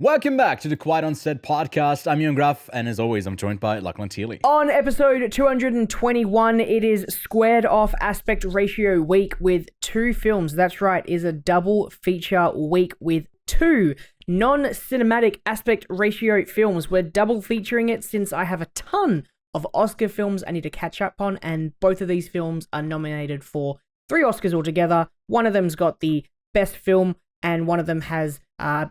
Welcome back to the Quiet on Set podcast. I'm Ewan Gruff, and as always, I'm joined by Lachlan Teely. On episode 221, it is squared off aspect ratio week with two films. That's right, it is a double feature week with two non-cinematic aspect ratio films. We're double featuring it since I have a ton of Oscar films I need to catch up on, and both of these films are nominated for 3 Oscars altogether. One of them's got the best film, and one of them has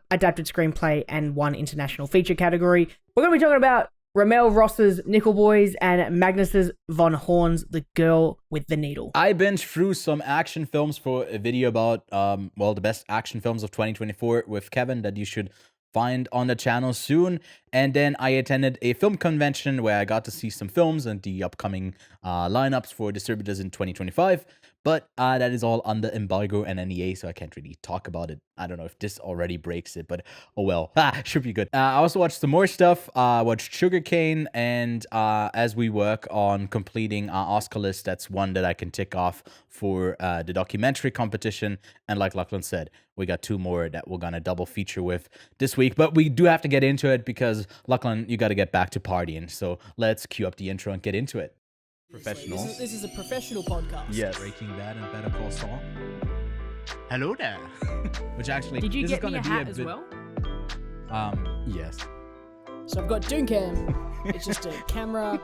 adapted screenplay and 1 international feature category. We're going to be talking about RaMell Ross's Nickel Boys and Magnus's Von Horn's The Girl with the Needle. I binged through some action films for a video about, the best action films of 2024 with Kevin that you should find on the channel soon. And then I attended a film convention where I got to see some films and the upcoming lineups for distributors in 2025. But that is all under embargo and NDA, so I can't really talk about it. I don't know if this already breaks it, but oh well. Should be good. I also watched some more stuff. Watched Sugarcane, and as we work on completing our Oscar list, that's one that I can tick off for the documentary competition. And like Lachlan said, we got 2 more that we're gonna double feature with this week. But we do have to get into it because Lachlan, you got to get back to partying. So let's cue up the intro and get into it. Professional. This is a professional podcast. Yes. Breaking Bad and Better Call Saul. Hello there. Which actually, Did you this get is gonna me a be hat a as bit, well? Yes. So I've got Dooncam. It's just a camera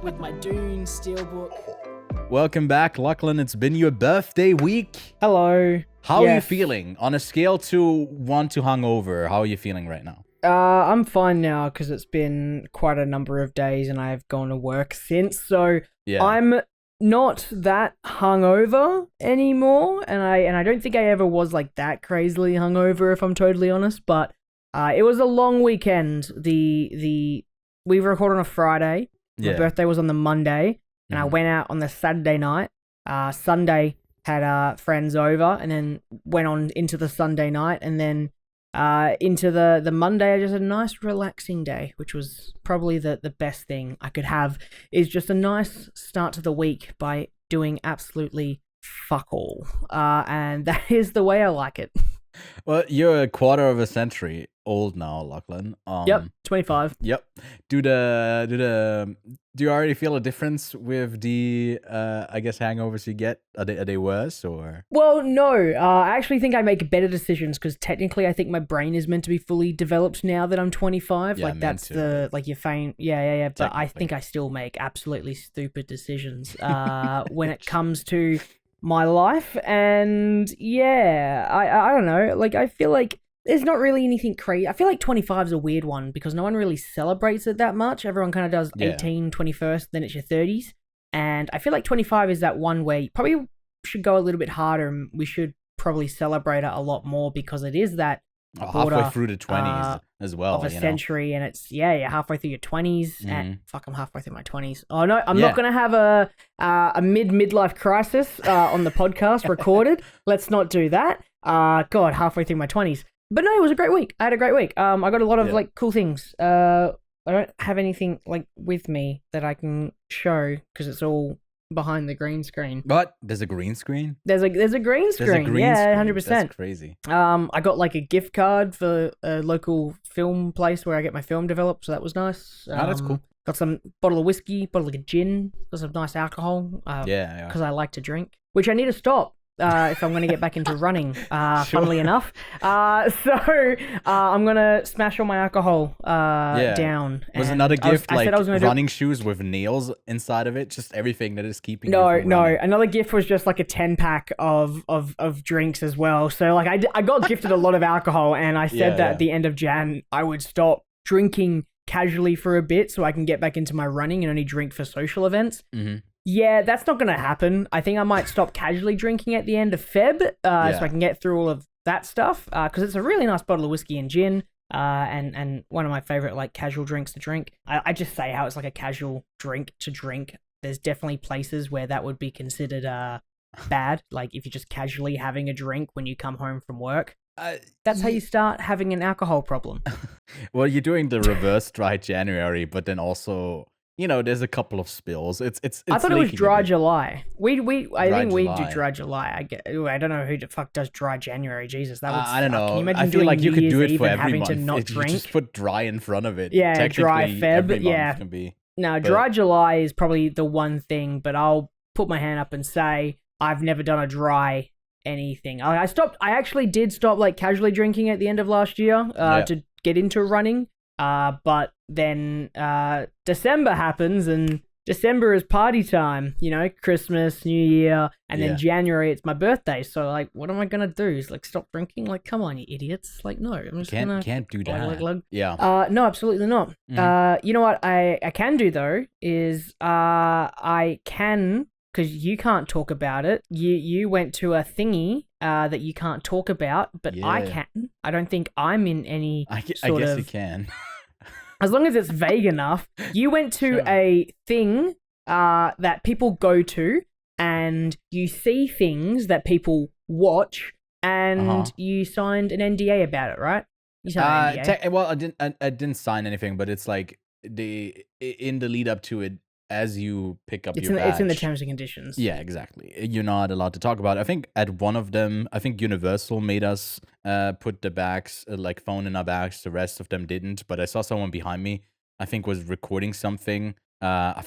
with my Dune steelbook. Welcome back, Lachlan. It's been your birthday week. Hello. How are you Yes. feeling? On a scale to 1 to hungover, how are you feeling right now? I'm fine now because it's been quite a number of days and I've gone to work since, so Yeah. I'm not that hungover anymore, and I don't think I ever was like that crazily hungover, if I'm totally honest. But it was a long weekend. We recorded on a Friday. My Yeah. birthday was on the Monday, and I Mhm. went out on the Saturday night. Sunday had friends over, and then went on into the Sunday night, and then into the Monday. I just had a nice relaxing day, which was probably the best thing I could have, is just a nice start to the week by doing absolutely fuck all. And that is the way I like it. Well, you're a quarter of a century old now, Lachlan. Yep, 25. Yep. Do you already feel a difference with the hangovers you get? Are they worse or? Well, no. I actually think I make better decisions because technically I think my brain is meant to be fully developed now that I'm 25. Yeah, like that's meant to. like your fame. Yeah. But I Technically. think I still make absolutely stupid decisions when it comes to my life. And yeah, I don't know. Like I feel like there's not really anything crazy. I feel like 25 is a weird one because no one really celebrates it that much. Everyone kind of does Yeah. 18, 21st, then it's your 30s. And I feel like 25 is that one where you probably should go a little bit harder, and we should probably celebrate it a lot more because it is that Halfway quarter, through the 20s as well. of a century, and it's you're halfway through your 20s. And fuck, I'm halfway through my 20s. Oh no, I'm Yeah. not gonna have a midlife crisis on the podcast recorded. Let's not do that. God, halfway through my 20s. But no, it was a great week. I had a great week. I got a lot of Yeah. like cool things. I don't have anything like with me that I can show because it's all behind the green screen. But there's a green screen. There's a green screen. There's a green yeah, screen. 100%. That's crazy. I got like a gift card for a local film place where I get my film developed, so that was nice. That's cool. Got some bottle of whiskey, bottle of gin, got some nice alcohol. Yeah. Because I like to drink, which I need to stop. If I'm going to get back into running, funnily enough. So I'm going to smash all my alcohol down. Was and another gift I like said I was gonna running shoes with nails inside of it? Just everything that is keeping you No. from running. Another gift was just like a 10-pack of drinks as well. So like I got gifted a lot of alcohol, and I said that at the end of Jan I would stop drinking casually for a bit so I can get back into my running and only drink for social events. Mhm. Yeah, that's not going to happen. I think I might stop casually drinking at the end of Feb so I can get through all of that stuff because it's a really nice bottle of whiskey and gin and one of my favorite like casual drinks to drink. I just say how it's like a casual drink to drink. There's definitely places where that would be considered bad, like if you're just casually having a drink when you come home from work. That's how you start having an alcohol problem. Well, you're doing the reverse dry January, but then also there's a couple of spills. It's I thought it was leaking a dry bit. July. I Dry think we do July. dry July. I don't know who the fuck does dry January. Jesus, that would I don't suck. know. Can you imagine I feel doing like you New could Year's do it Eve for and every having month. to not If drink? you just put dry in front of it. Yeah, dry Technically, Feb, every month yeah. can be. No, dry July is probably the one thing, but I'll put my hand up and say I've never done a dry anything. I actually did stop like casually drinking at the end of last year to get into running. But then December happens, and December is party time, Christmas, New Year, and then January it's my birthday. So like, what am I gonna do? Is like stop drinking? Like, come on, you idiots! Like, no, I'm just can't do that. Yeah. No, absolutely not. You know what I can do though is I can, because you can't talk about it. You went to a thingy that you can't talk about, but I can. I don't think I'm in any I guess you can. As long as it's vague enough. You went to a thing that people go to, and you see things that people watch, and you signed an NDA about it, right? You signed an NDA. Well, I didn't sign anything, but it's like in the lead up to it, as you pick up your badge. It's in the terms and conditions. Yeah, exactly. You're not allowed to talk about it. I think at one of them, Universal made us put the bags, like phone in our bags. The rest of them didn't. But I saw someone behind me, I think was recording something. I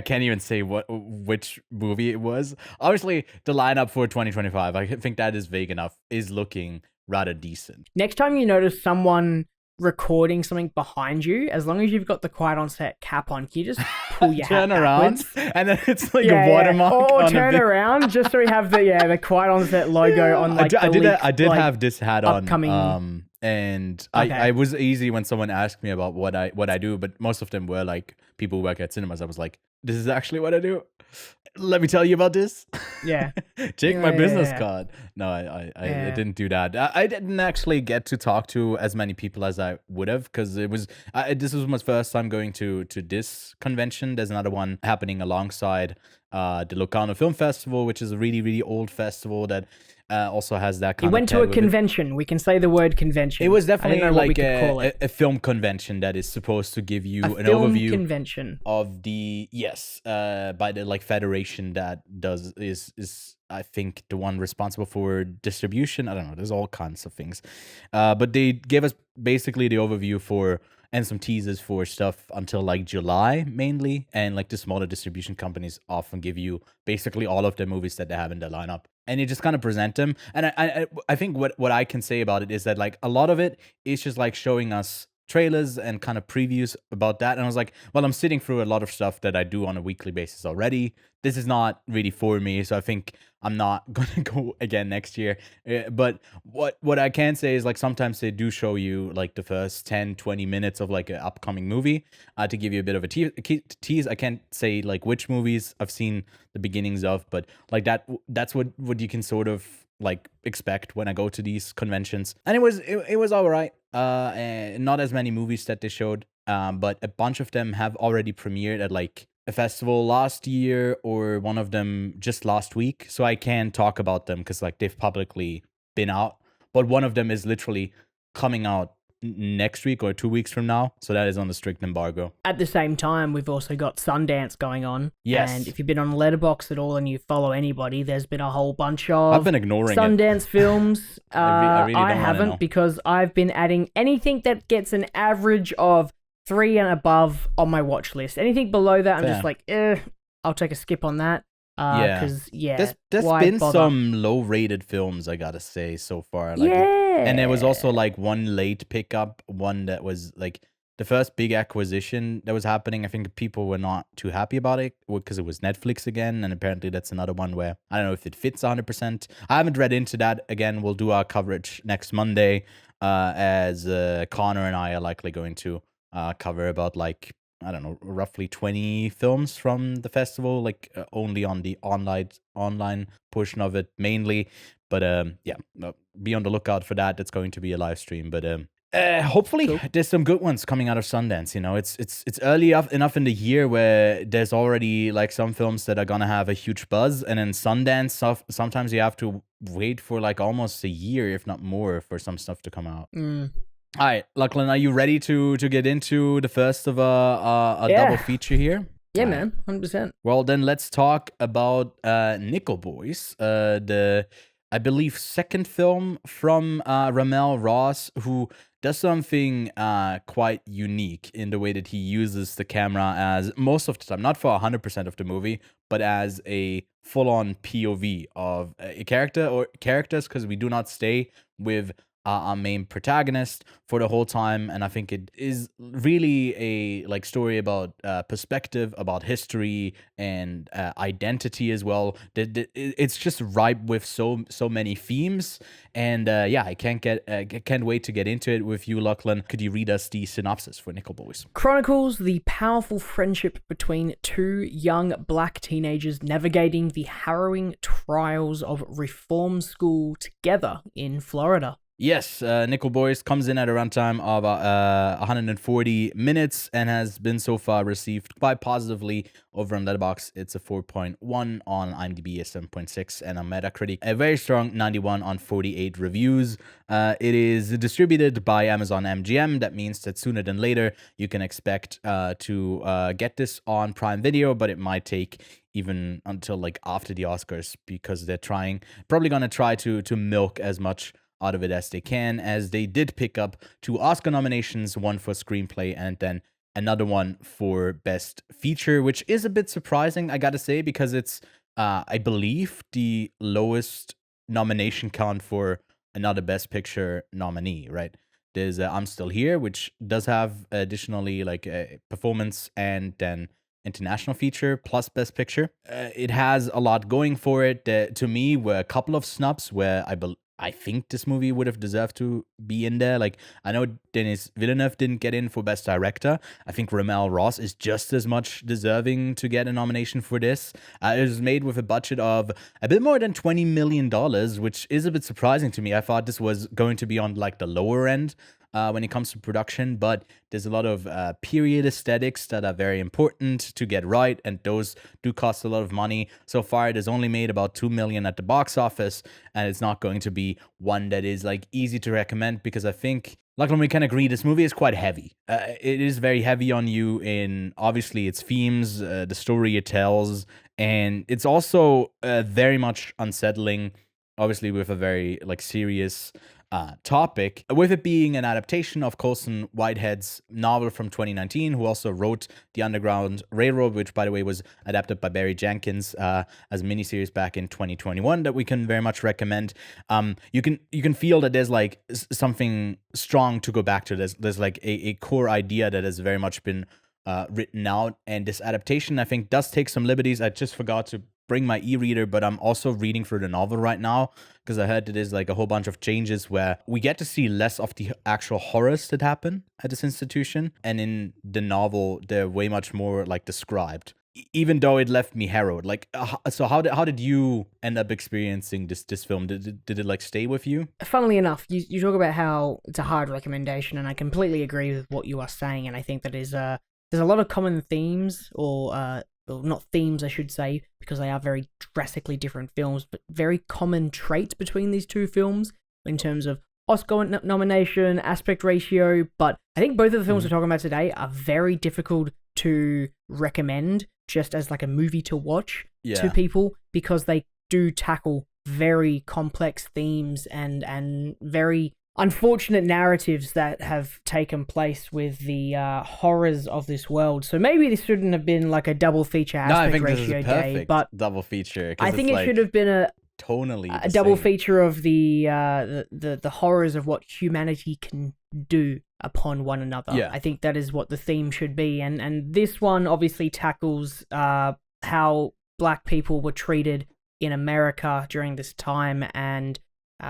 can't even say which movie it was. Obviously, the lineup for 2025, I think that is vague enough, is looking rather decent. Next time you notice someone recording something behind you, as long as you've got the quiet on set cap on, can you just pull your turn hat around backwards? and then it's like a watermark. Or on turn around just so we have the quiet on set logo on like I did have this hat upcoming... on and Okay. I was easy when someone asked me about what I do, but most of them were like people who work at cinemas. I was like, this is actually what I do. Let me tell you about this. Yeah. Take my business card. No, I didn't do that. I didn't actually get to talk to as many people as I would have, because this was my first time going to this convention. There's another one happening alongside the Locarno Film Festival, which is a really, really old festival that also has that kind of... You went to a convention. We can say the word convention. It was definitely like a film convention that is supposed to give you an film overview convention of the by the like federation that is I think the one responsible for distribution. I don't know. There's all kinds of things, but they gave us basically the overview for and some teasers for stuff until like July mainly, and like the smaller distribution companies often give you basically all of the movies that they have in their lineup. And you just kind of present them. And I think what I can say about it is that like a lot of it is just like showing us trailers and kind of previews about that. And I was like, well, I'm sitting through a lot of stuff that I do on a weekly basis already. This is not really for me. So I think I'm not going to go again next year. But what I can say is like sometimes they do show you like the first 10, 20 minutes of like an upcoming movie to give you a bit of a tease. I can't say like which movies I've seen the beginnings of, but like that's what you can sort of like expect when I go to these conventions. And it was all right. Not as many movies that they showed, but a bunch of them have already premiered at like a festival last year, or one of them just last week. So I can talk about them because like they've publicly been out. But one of them is literally coming out next week or 2 weeks from now. So that is on the strict embargo. At the same time, we've also got Sundance going on. Yes. And if you've been on Letterboxd at all and you follow anybody, there's been a whole bunch of I've been ignoring Sundance films. I really don't haven't know. Because I've been adding anything that gets an average of 3 and above on my watch list. Anything below that, I'm just like, I'll take a skip on that. Because there's why been bother? some low-rated films, I gotta say, so far. Like, and there was also like one late pickup, one that was like the first big acquisition that was happening. I think people were not too happy about it because it was Netflix again, and apparently that's another one where I don't know if it fits 100%. I haven't read into that. Again, we'll do our coverage next Monday, as Connor and I are likely going to cover about like, I don't know, roughly 20 films from the festival, like only on the online portion of it mainly. But be on the lookout for that. That's going to be a live stream. But hopefully there's some good ones coming out of Sundance. You know, it's early enough in the year where there's already like some films that are gonna have a huge buzz, and then Sundance sometimes you have to wait for like almost a year, if not more, for some stuff to come out. All right, Lachlan, are you ready to get into the first of a double feature here? Yeah, All man, 100%. Well, then let's talk about Nickel Boys, the, I believe, second film from RaMell Ross, who does something quite unique in the way that he uses the camera as most of the time, not for 100% of the movie, but as a full-on POV of a character or characters, because we do not stay with our main protagonist for the whole time. And I think it is really a like story about perspective, about history and identity as well. It's just ripe with so many themes. And yeah, I can't wait to get into it with you, Lachlan. Could you read us the synopsis for Nickel Boys? Chronicles the powerful friendship between two young black teenagers navigating the harrowing trials of reform school together in Florida. Yes, Nickel Boys comes in at a runtime of 140 minutes and has been so far received quite positively over on Letterboxd. It's a 4.1 on IMDb, a 7.6, and on Metacritic a very strong 91 on 48 reviews. It is distributed by Amazon MGM. That means that sooner than later you can expect to get this on Prime Video, but it might take even until like after the Oscars because they're probably gonna try to milk as much out of it as they can, as they did pick up 2 Oscar nominations, one for screenplay and then another one for best feature, which is a bit surprising, I gotta say, because it's I believe the lowest nomination count for another best picture nominee, right? There's I'm Still Here, which does have additionally like a performance and then international feature plus best picture. It has a lot going for it. To me were a couple of snubs where I think this movie would have deserved to be in there. Like, I know Denis Villeneuve didn't get in for Best Director. I think RaMell Ross is just as much deserving to get a nomination for this. It was made with a budget of a bit more than $20 million, which is a bit surprising to me. I thought this was going to be on like the lower end when it comes to production, but there's a lot of period aesthetics that are very important to get right, and those do cost a lot of money. So far, it has only made about $2 million at the box office, and it's not going to be one that is like easy to recommend because I think, Lachlan, we can agree this movie is quite heavy. It is very heavy on you in obviously its themes, the story it tells, and it's also very much unsettling, obviously with a very like serious topic, with it being an adaptation of Colson Whitehead's novel from 2019, who also wrote The Underground Railroad, which, by the way, was adapted by Barry Jenkins as a miniseries back in 2021 that we can very much recommend. You can feel that there's like something strong to go back to. There's like a core idea that has very much been written out, and this adaptation, I think, does take some liberties. I just forgot to bring my e-reader, but I'm also reading through the novel right now because I heard that there's like a whole bunch of changes where we get to see less of the actual horrors that happen at this institution, and in the novel they're way much more like described, even though it left me harrowed. Like so how did you end up experiencing this film? Did it like stay with you? Funnily enough, you talk about how it's a hard recommendation, and I completely agree with what you are saying, and I think that there's a lot of common themes, or well, not themes, I should say, because they are very drastically different films, but very common traits between these two films in terms of Oscar nomination, aspect ratio. But I think both of the films we're talking about today are very difficult to recommend just as like a movie to watch to people, because they do tackle very complex themes and very unfortunate narratives that have taken place with the horrors of this world. So maybe this shouldn't have been like a double feature aspect ratio day, but double feature. I think it should have been a double feature of the horrors of what humanity can do upon one another. Yeah. I think that is what the theme should be, and this one obviously tackles how black people were treated in America during this time, and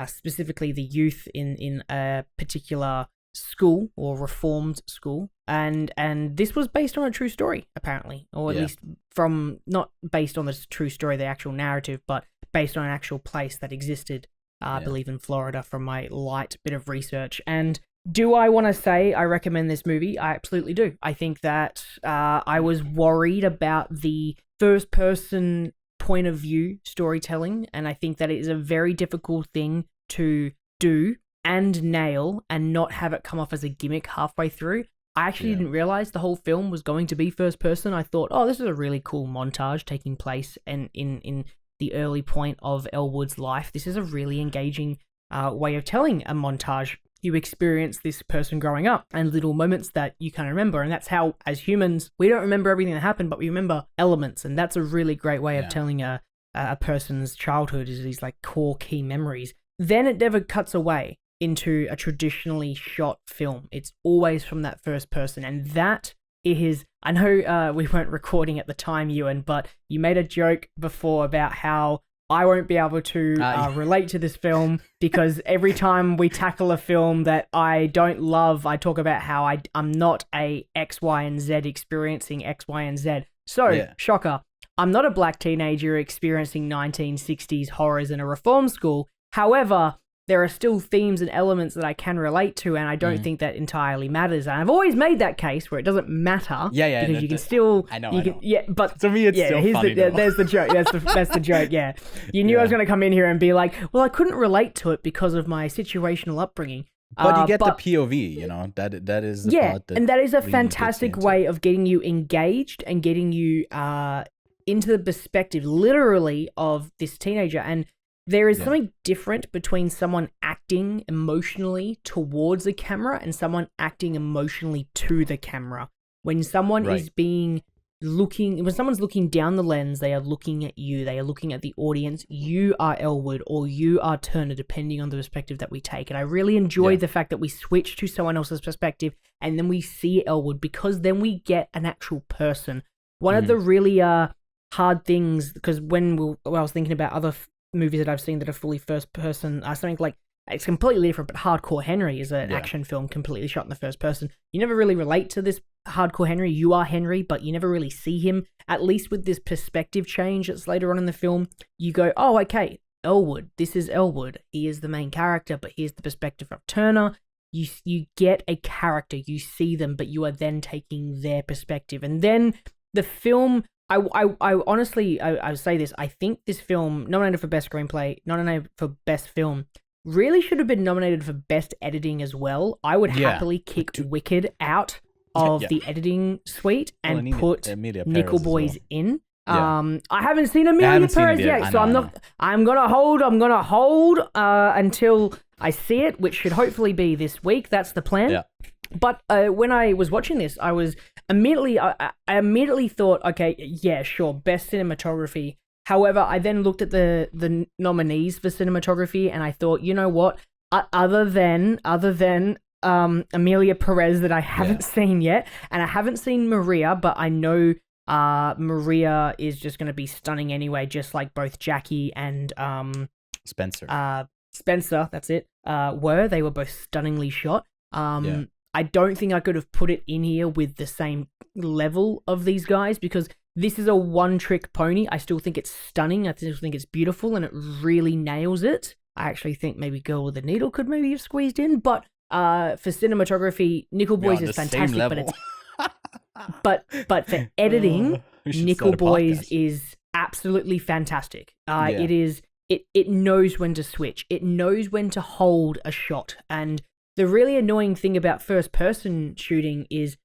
specifically the youth in a particular school or reformed school, and this was based on a true story, apparently, or at least from not based on the true story, the actual narrative, but based on an actual place that existed, I believe in Florida, from my light bit of research. And do I want to say I recommend this movie? I absolutely do. I think that I was worried about the first person point of view storytelling, and I think that it is a very difficult thing to do and nail and not have it come off as a gimmick halfway through. I actually didn't realize the whole film was going to be first person. I thought, oh, this is a really cool montage taking place in the early point of Elwood's life. This is a really engaging way of telling a montage. You experience this person growing up and little moments that you can remember. And that's how, as humans, we don't remember everything that happened, but we remember elements. And that's a really great way of telling a person's childhood, is these like core key memories. Then it never cuts away into a traditionally shot film. It's always from that first person. And that is, I know we weren't recording at the time, Ewan, but you made a joke before about how I won't be able to relate to this film because every time we tackle a film that I don't love, I talk about how I'm not a X, Y, and Z experiencing X, Y, and Z. So, shocker, I'm not a black teenager experiencing 1960s horrors in a reform school. However, there are still themes and elements that I can relate to, and I don't think that entirely matters. And I've always made that case where it doesn't matter. Because you can still... I know. But to me, it's still funny. There's the joke. That's the joke, yeah. You knew I was going to come in here and be like, well, I couldn't relate to it because of my situational upbringing. But you get the POV, you know, that is the part that... and that is a fantastic way of getting you engaged and getting you into the perspective, literally, of this teenager. And there is something different between someone acting emotionally towards the camera and someone acting emotionally to the camera. When someone is when someone's looking down the lens, they are looking at you, they are looking at the audience. You are Elwood or you are Turner, depending on the perspective that we take. And I really enjoy the fact that we switch to someone else's perspective and then we see Elwood, because then we get an actual person. One of the really hard things, because when I was thinking about other movies that I've seen that are fully first person, something like, it's completely different, but Hardcore Henry is an action film completely shot in the first person. You never really relate to this Hardcore Henry. You are Henry, but you never really see him. At least with this perspective change that's later on in the film, you go, oh, okay, Elwood, this is Elwood. He is the main character, but here's the perspective of Turner. You get a character, you see them, but you are then taking their perspective. And then the film... I honestly, I say this, I think this film, nominated for Best Screenplay, nominated for Best Film, really should have been nominated for Best Editing as well. I would happily kick Wicked out of the editing suite and put Nickel Boys in. I haven't seen Amelia Perez yet, so I'm gonna hold until I see it, which should hopefully be this week. That's the plan. Yeah. But when I was watching this, I immediately thought, okay, yeah, sure, best cinematography. However, I then looked at the nominees for cinematography, and I thought, you know what? Other than Amelia Perez that I haven't seen yet, and I haven't seen Maria, but I know Maria is just going to be stunning anyway, just like both Jackie and Spencer. Spencer, that's it. They were both stunningly shot. I don't think I could have put it in here with the same level of these guys, because this is a one-trick pony. I still think it's stunning. I still think it's beautiful, and it really nails it. I actually think maybe Girl with a Needle could maybe have squeezed in, but for cinematography, Nickel Boys is fantastic, but it's but for editing, Nickel Boys is absolutely fantastic. It knows when to switch. It knows when to hold a shot. And the really annoying thing about first-person shooting is,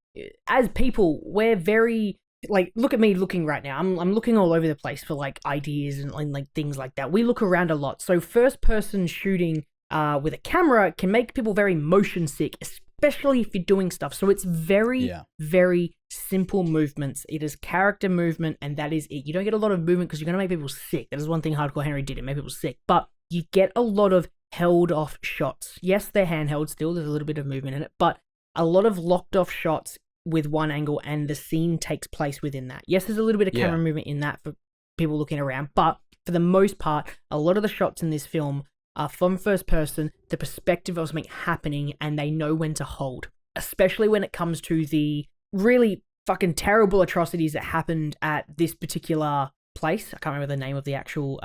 as people, we're very... Like, look at me looking right now. I'm looking all over the place for, like, ideas and like, things like that. We look around a lot. So first-person shooting with a camera can make people very motion sick, especially if you're doing stuff. So it's very, very simple movements. It is character movement, and that is it. You don't get a lot of movement because you're going to make people sick. That is one thing Hardcore Henry did. It made people sick. But you get a lot of held-off shots. Yes, they're handheld still. There's a little bit of movement in it. But a lot of locked-off shots with one angle, and the scene takes place within that. Yes, there's a little bit of camera movement in that for people looking around, but for the most part, a lot of the shots in this film are from first person, the perspective of something happening, and they know when to hold. Especially when it comes to the really fucking terrible atrocities that happened at this particular place. I can't remember the name of the actual,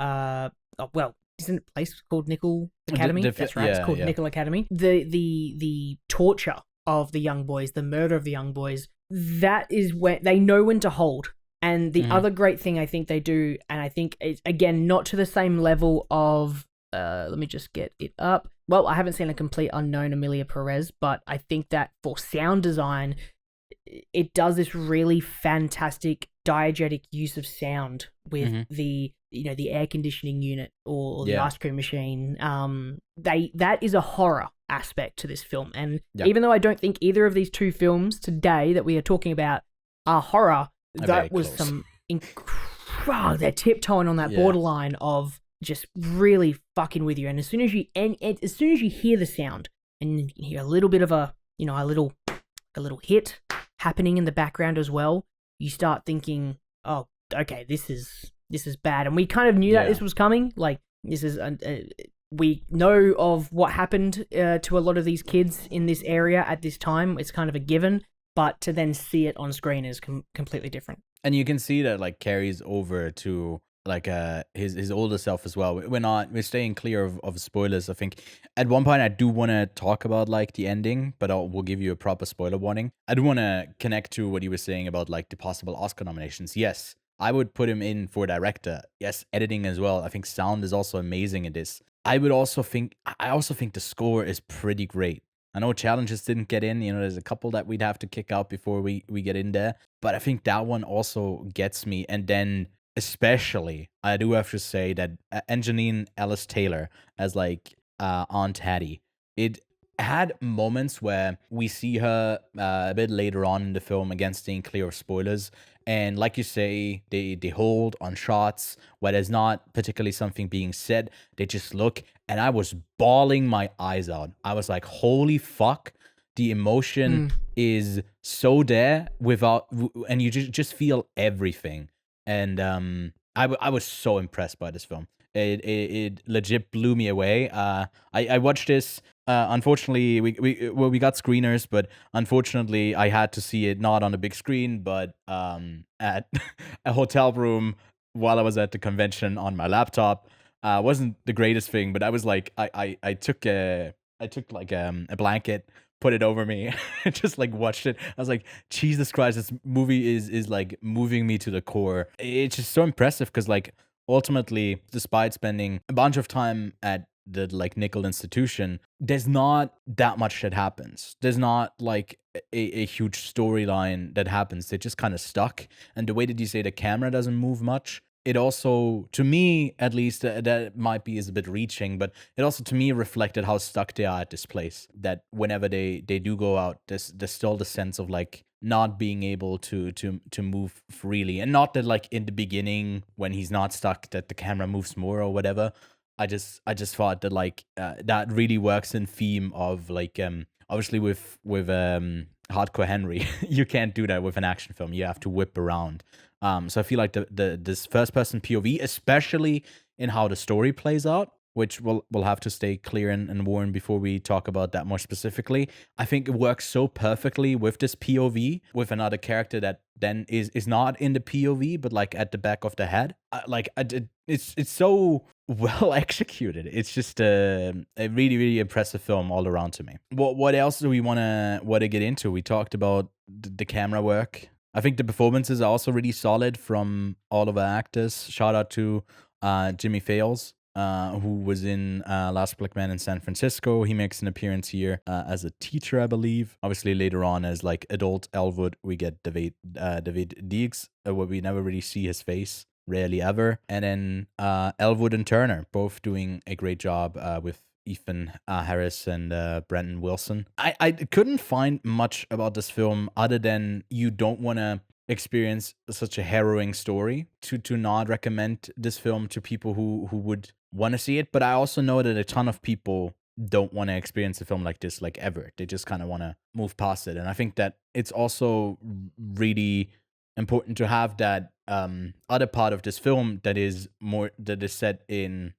isn't it a place called Nickel Academy? That's right, it's called Nickel Academy. The torture of the young boys, the murder of the young boys, that is when they know when to hold. And the other great thing I think they do, and I think it's, again, not to the same level of, let me just get it up. Well, I haven't seen a complete unknown Amelia Perez, but I think that for sound design, it does this really fantastic diegetic use of sound with the air conditioning unit or the ice cream machine. That is a horror aspect to this film, and even though I don't think either of these two films today that we are talking about are horror, that was some they're tiptoeing on that borderline of just really fucking with you. And as soon as you hear the sound and you hear a little bit of a little hit happening in the background as well, you start thinking, oh, okay, this is bad. And we kind of knew that this was coming. Like, this is we know of what happened to a lot of these kids in this area at this time. It's kind of a given, but to then see it on screen is completely different. And you can see that like carries over to like his older self as well. We're staying clear of spoilers. I think at one point I do want to talk about like the ending, but we'll give you a proper spoiler warning. I do want to connect to what you were saying about like the possible Oscar nominations. Yes, I would put him in for director. Yes, editing as well. I think sound is also amazing in this. I also think the score is pretty great. I know challenges didn't get in. There's a couple that we'd have to kick out before we get in there. But I think that one also gets me. And then especially, I do have to say that Angeline Ellis Taylor as like Aunt Hattie. It had moments where we see her a bit later on in the film, again staying clear of spoilers. And like you say, they hold on shots where there's not particularly something being said. They just look, and I was bawling my eyes out. I was like, holy fuck. The emotion is so there and you just feel everything. And I was so impressed by this film. It legit blew me away. I watched this. Unfortunately, we got screeners, but unfortunately, I had to see it not on a big screen, but at a hotel room while I was at the convention on my laptop. Wasn't the greatest thing, but I was like, I took a blanket, put it over me, and just like watched it. I was like, Jesus Christ, this movie is like moving me to the core. It's just so impressive because like ultimately, despite spending a bunch of time at the like Nickel institution, there's not that much that happens. There's not like a huge storyline that happens. They're just kind of stuck. And the way that you say the camera doesn't move much, it also, to me at least, that might be is a bit reaching, but it also to me reflected how stuck they are at this place. That whenever they do go out, there's still the sense of like not being able to move freely. And not that like in the beginning when he's not stuck that the camera moves more or whatever. I just thought that like that really works in theme of like obviously with Hardcore Henry you can't do that with an action film. You have to whip around. So I feel like this first person POV, especially in how the story plays out, which we'll have to stay clear and warn before we talk about that more specifically. I think it works so perfectly with this POV, with another character that then is not in the POV, but like at the back of the head. It's so well executed. It's just a really, really impressive film all around to me. What else do we want to get into? We talked about the camera work. I think the performances are also really solid from all of our actors. Shout out to Jimmy Fails, who was in Last Black Man in San Francisco. He makes an appearance here as a teacher, I believe. Obviously, later on as like adult Elwood, we get David Deeks, where we never really see his face, rarely ever. And then Elwood and Turner, both doing a great job with Ethan Harris and Brenton Wilson. I couldn't find much about this film other than you don't want to experience such a harrowing story to not recommend this film to people who would want to see it. But I also know that a ton of people don't want to experience a film like this like ever. They just kind of want to move past it. And I think that it's also really important to have that other part of this film that is set in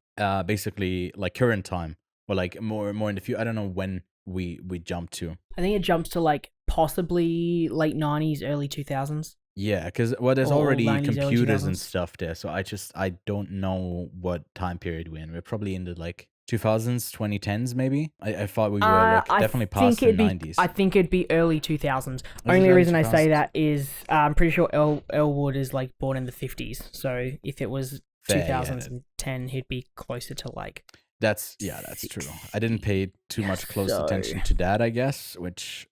basically like current time, or like more in the future. I don't know when we jump to. I think it jumps to like possibly late 90s, early 2000s. Yeah, because there's already 90s, computers and 2000s. stuff there, so I don't know what time period we're in. We're probably in the like 2000s, 2010s maybe. I thought we were like definitely past the 90s. I think it'd be early 2000s. Was it Only early reason I say 2000s? that is I'm pretty sure Elwood is like born in the 50s. So if it was Fair, yeah. 2010, he'd be closer to like That's true. I didn't pay too much close So- attention to that, I guess, which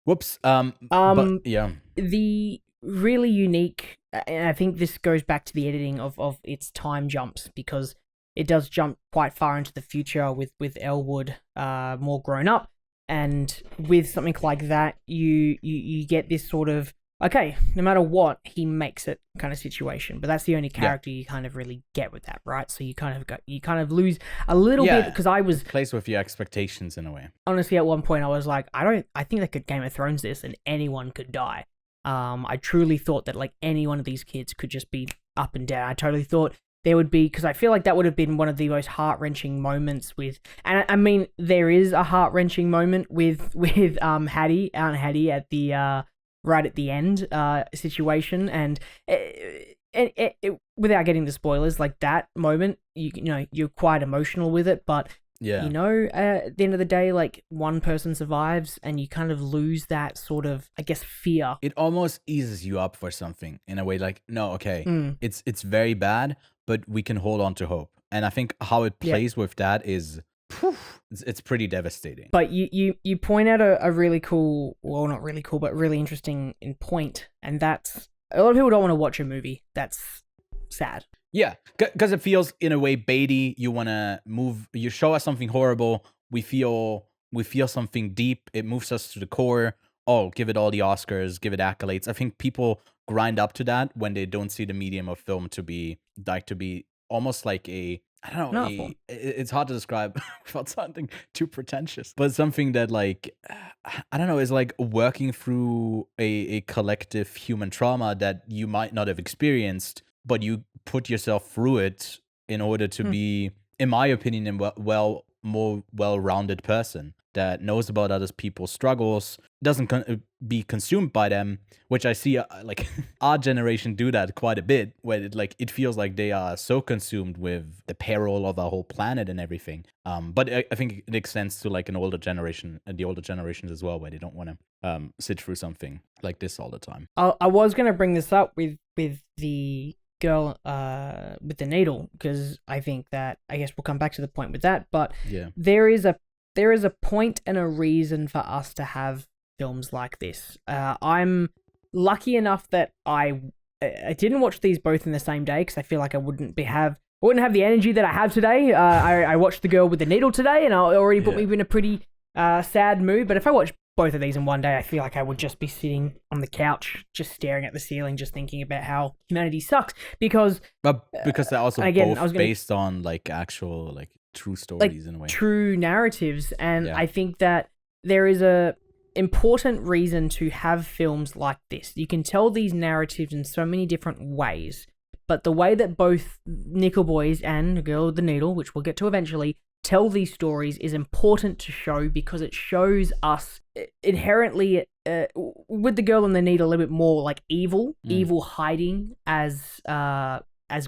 whoops. Um, But yeah. The really unique, and I think this goes back to the editing of its time jumps, because it does jump quite far into the future with Elwood more grown up, and with something like that, you get this sort of, okay, no matter what, he makes it kind of situation. But that's the only character you kind of really get with that, right? So you kind of lose a little bit, because I was Plays with your expectations in a way. honestly at one point I was like, I think they could Game of Thrones this and anyone could die. I truly thought that like any one of these kids could just be up and down. I totally thought there would be, because I feel like that would have been one of the most heart-wrenching moments with, and I mean there is a heart-wrenching moment with Aunt Hattie at the right at the end situation, and without getting the spoilers, like that moment, you know you're quite emotional with it, but Yeah. you know, at the end of the day, like one person survives and you kind of lose that sort of, I guess, fear. It almost eases you up for something in a way, like, no, okay, Mm. it's very bad, but we can hold on to hope. And I think how it plays with that is, it's pretty devastating. But you point out a really cool, well, not really cool, but really interesting point, and that's a lot of people don't want to watch a movie that's sad. Yeah, because it feels in a way baity. You want to move. You show us something horrible. We feel something deep. It moves us to the core. Oh, give it all the Oscars. Give it accolades. I think people grind up to that when they don't see the medium of film to be almost like a, I don't know. It's hard to describe without sounding too pretentious, but something that like, I don't know, is like working through a collective human trauma that you might not have experienced, but you put yourself through it in order to be, in my opinion, a more well-rounded person that knows about other people's struggles, doesn't be consumed by them, which I see like our generation do that quite a bit, where it feels like they are so consumed with the peril of our whole planet and everything. But I think it extends to like an older generation and the older generations as well, where they don't want to sit through something like this all the time. I was gonna bring this up with the girl with the needle, because I think that, I guess we'll come back to the point with that, but Yeah. there is a point and a reason for us to have films like this. I'm lucky enough that I didn't watch these both in the same day, because I feel like I wouldn't have the energy that I have today. I watched The Girl with the Needle today, and it already put me in a pretty sad mood. But if I watched both of these in one day, I feel like I would just be sitting on the couch, just staring at the ceiling, just thinking about how humanity sucks. Because But because they're also again, both based on like actual like true stories in a way. True narratives, and Yeah. I think that there is a important reason to have films like this. You can tell these narratives in so many different ways, but the way that both Nickel Boys and The Girl with the Needle, which we'll get to eventually, tell these stories is important to show, because it shows us inherently with The Girl and the Needle a little bit more like evil hiding as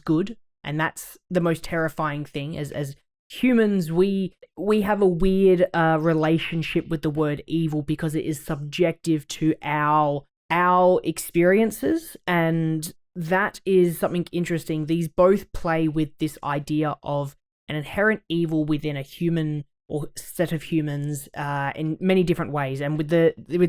good, and that's the most terrifying thing. As humans, we have a weird relationship with the word evil, because it is subjective to our experiences, and that is something interesting. These both play with this idea of an inherent evil within a human or set of humans in many different ways, and with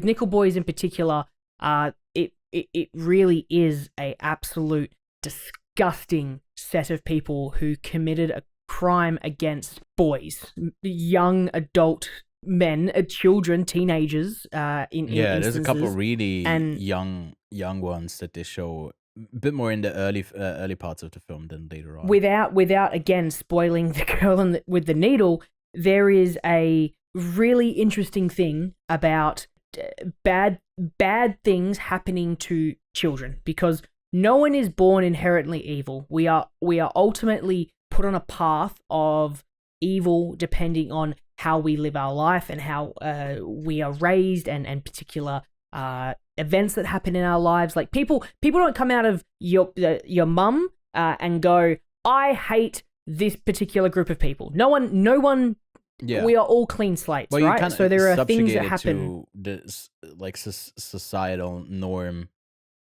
Nickel Boys in particular, it really is a absolute disgusting set of people who committed a crime against boys, young adult men, children, teenagers. In There's a couple instances. really And- young ones that they show a bit more in the early parts of the film than later on. Without again spoiling The Girl with the Needle, there is a really interesting thing about bad things happening to children, because no one is born inherently evil. We are ultimately put on a path of evil depending on how we live our life and how we are raised, and particular events that happen in our lives. Like people don't come out of your mum and go, I hate this particular group of people. No one. Yeah. We are all clean slates, Well, you right? kinda So there are things that subjugated happen. to the like societal norm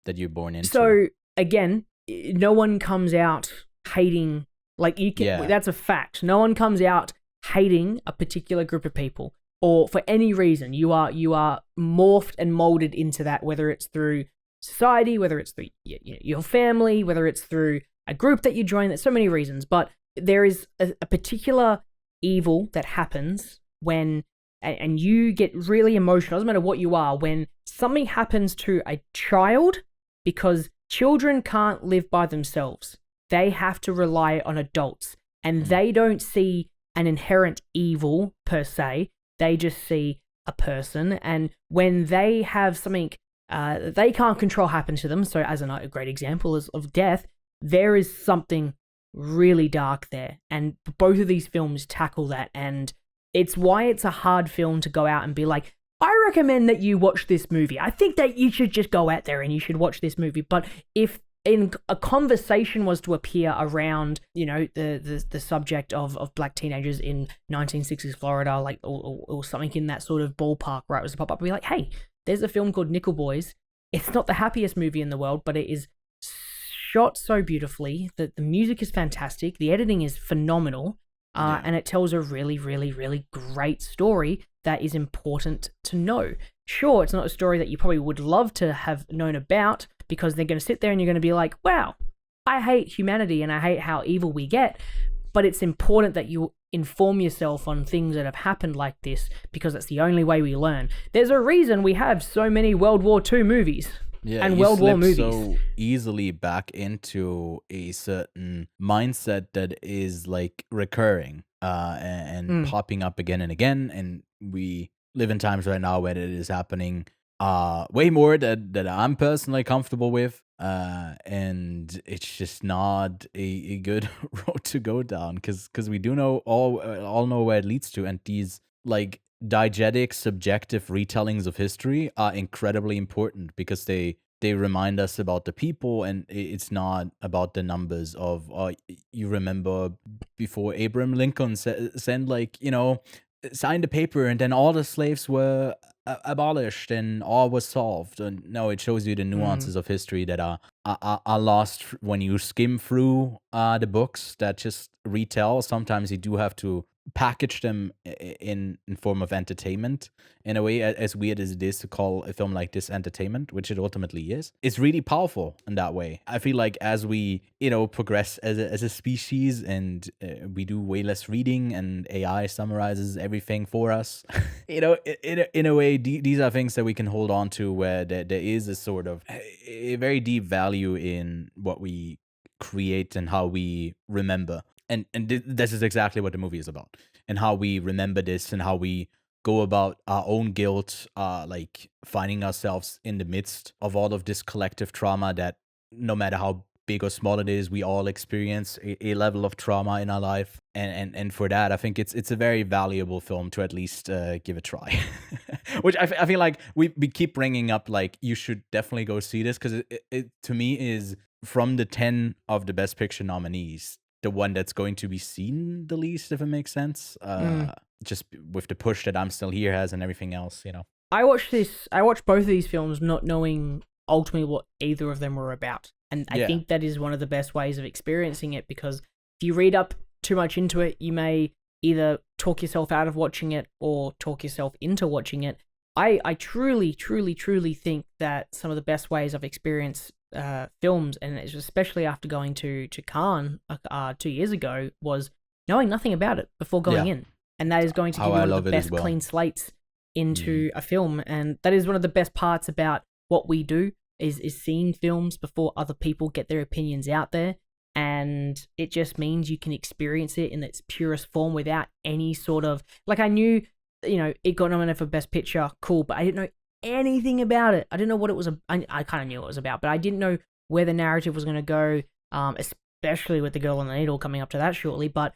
that you're born into. So again, no one comes out hating. Like you can. Yeah. That's a fact. No one comes out hating a particular group of people, or for any reason, you are morphed and molded into that, whether it's through society, whether it's through your family, whether it's through a group that you join. There's so many reasons, but there is a particular evil that happens when, and you get really emotional, doesn't matter what you are, when something happens to a child, because children can't live by themselves. They have to rely on adults, and they don't see an inherent evil per se. They just see a person, and when they have something they can't control happen to them, so as a great example is of death, there is something really dark there, and both of these films tackle that, and it's why it's a hard film to go out and be like, I recommend that you watch this movie. I think that you should just go out there and you should watch this movie. But if in a conversation was to appear around, the subject of black teenagers in 1960s Florida, like or something in that sort of ballpark, right, was to pop up and be like, hey, there's a film called Nickel Boys. It's not the happiest movie in the world, but it is shot so beautifully. The music is fantastic. The editing is phenomenal. And it tells a really, really, really great story that is important to know. Sure, it's not a story that you probably would love to have known about, because they're going to sit there and you're going to be like, wow, I hate humanity and I hate how evil we get. But it's important that you inform yourself on things that have happened like this, because that's the only way we learn. There's a reason we have so many World War II movies. Yeah, and World War movies. So easily back into a certain mindset that is like recurring and popping up again and again, and we live in times right now where it is happening way more that I'm personally comfortable with, and it's just not a good road to go down, because we do know all know where it leads to, and these like diegetic, subjective retellings of history are incredibly important, because they remind us about the people, and it's not about the numbers of, you remember before Abraham Lincoln signed a paper and then all the slaves were abolished and all was solved. And no, it shows you the nuances of history that are lost when you skim through the books that just retell. Sometimes you do have to package them in form of entertainment, in a way, as weird as it is to call a film like this entertainment, which it ultimately is. It's really powerful in that way. I feel like as we progress as a species, and we do way less reading and AI summarizes everything for us, in a way, these are things that we can hold on to, where there is a sort of a very deep value in what we create and how we remember. And this is exactly what the movie is about, and how we remember this, and how we go about our own guilt, like finding ourselves in the midst of all of this collective trauma that, no matter how big or small it is, we all experience a level of trauma in our life. And for that, I think it's a very valuable film to at least give a try. Which I feel like we keep bringing up, like, you should definitely go see this, because it to me is, from the 10 of the Best Picture nominees, the one that's going to be seen the least, if it makes sense. Just with the push that I'm Still Here has and everything else, I watched both of these films not knowing ultimately what either of them were about. And I think that is one of the best ways of experiencing it, because if you read up too much into it, you may either talk yourself out of watching it or talk yourself into watching it. I truly, truly, truly think that some of the best ways I've experienced films, and especially after going to Cannes 2 years ago, was knowing nothing about it before going in, and that is going to give you one of the best clean slates into a film. And that is one of the best parts about what we do, is seeing films before other people get their opinions out there, and it just means you can experience it in its purest form without any sort of, like, I knew it got nominated for Best Picture, cool, but I didn't know anything about it. I didn't know what it was. I kind of knew what it was about, but I didn't know where the narrative was going to go, especially with The Girl on the Needle, coming up to that shortly. But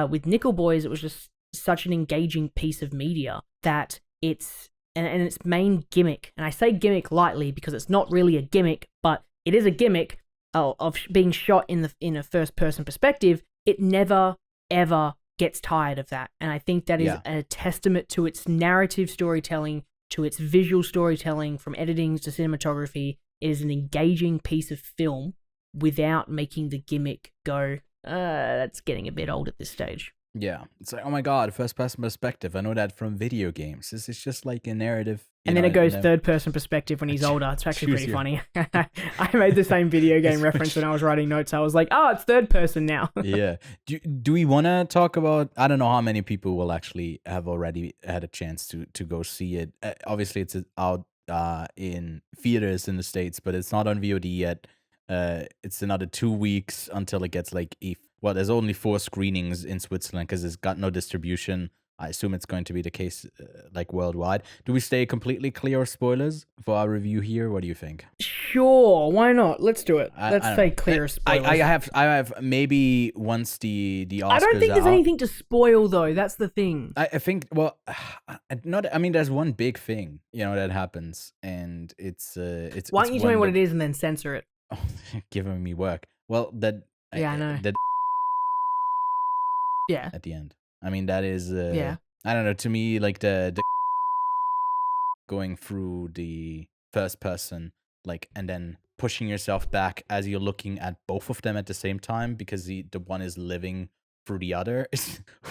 with Nickel Boys, it was just such an engaging piece of media that it's its main gimmick, and I say gimmick lightly because it's not really a gimmick, but it is a gimmick of being shot in a first person perspective. It never ever gets tired of that, and I think that is a testament to its narrative storytelling, to its visual storytelling, from editing to cinematography. It is an engaging piece of film without making the gimmick go, that's getting a bit old at this stage. Yeah, it's like, oh my god, first person perspective. I know that from video games. This is just like a narrative. And then it goes third person perspective when he's older. It's actually pretty Choose funny. I made the same video game reference when I was writing notes. I was like, oh, it's third person now. Yeah. Do we want to talk about? I don't know how many people will actually have already had a chance to go see it. Obviously, it's out in theaters in the States, but it's not on VOD yet. It's another 2 weeks until it gets like well, there's only 4 screenings in Switzerland because it's got no distribution. I assume it's going to be the case like worldwide. Do we stay completely clear of spoilers for our review here? What do you think? Sure, why not? Let's do it. Let's stay clear of spoilers. I have maybe once the Oscars I don't think there's out, anything to spoil though. That's the thing. I think, well, not. I mean, there's one big thing, that happens, and it's. Why don't you tell me what it is and then censor it? Oh, giving me work. Well, that. Yeah, I know. That Yeah. at the end. I mean, that is. Yeah. I don't know. To me, like the going through the first person, like, and then pushing yourself back as you're looking at both of them at the same time because the one is living through the other.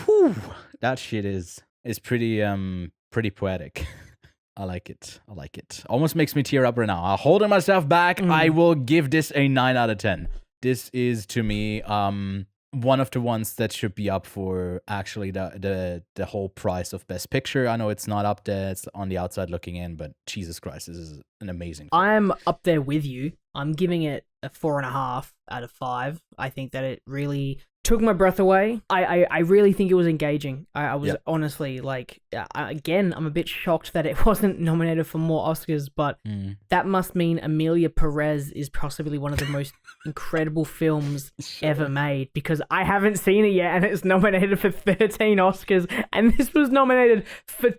Whew, that shit is pretty poetic. I like it. Almost makes me tear up right now. Holding myself back, I will give this a 9 out of 10. This is, to me, one of the ones that should be up for actually the whole prize of Best Picture. I know it's not up there, it's on the outside looking in, but Jesus Christ, this is an amazing film. I'm up there with you. I'm giving it a 4.5 out of 5. I think that it really took my breath away. I really think it was engaging. I was honestly like, again, I'm a bit shocked that it wasn't nominated for more Oscars, but that must mean Amelia Perez is possibly one of the most incredible films ever made, because I haven't seen it yet and it's nominated for 13 Oscars, and this was nominated for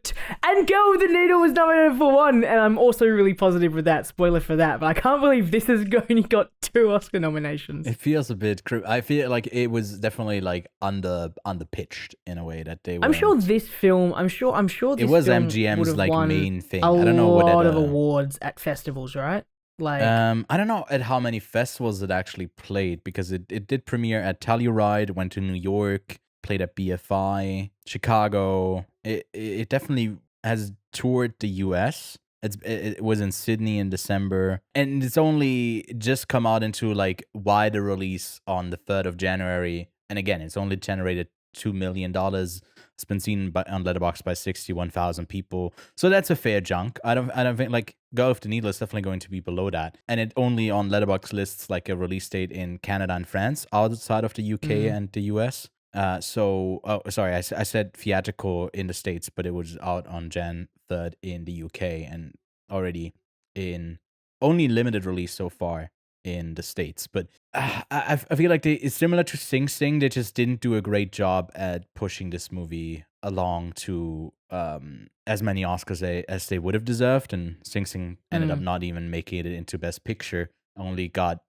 and Girl with the Needle was nominated for 1, and I'm also really positive with that. Spoiler for that, but I can't believe this has only got 2 Oscar nominations. It feels a bit I feel like it was definitely like under pitched in a way that they were. I'm sure this film this it was film MGM's like main thing. I don't know what a lot of awards at festivals, right? Like I don't know at how many festivals it actually played, because it did premiere at Telluride, went to New York, played at BFI, Chicago. It definitely has toured the US. It was in Sydney in December, and it's only just come out into like wider release on the 3rd of January. And again, it's only generated $2 million. It's been seen on Letterboxd by 61,000 people, so that's a fair chunk. I don't think like Girl with the Needle is definitely going to be below that, and it only on Letterboxd lists like a release date in Canada and France, outside of the UK and the US. I said theatrical in the States, but it was out on Jan 3rd in the UK, and already in only limited release so far in the States. But I feel like it's similar to Sing Sing. They just didn't do a great job at pushing this movie along to as many Oscars as they would have deserved, and Sing Sing ended up not even making it into Best Picture. Only got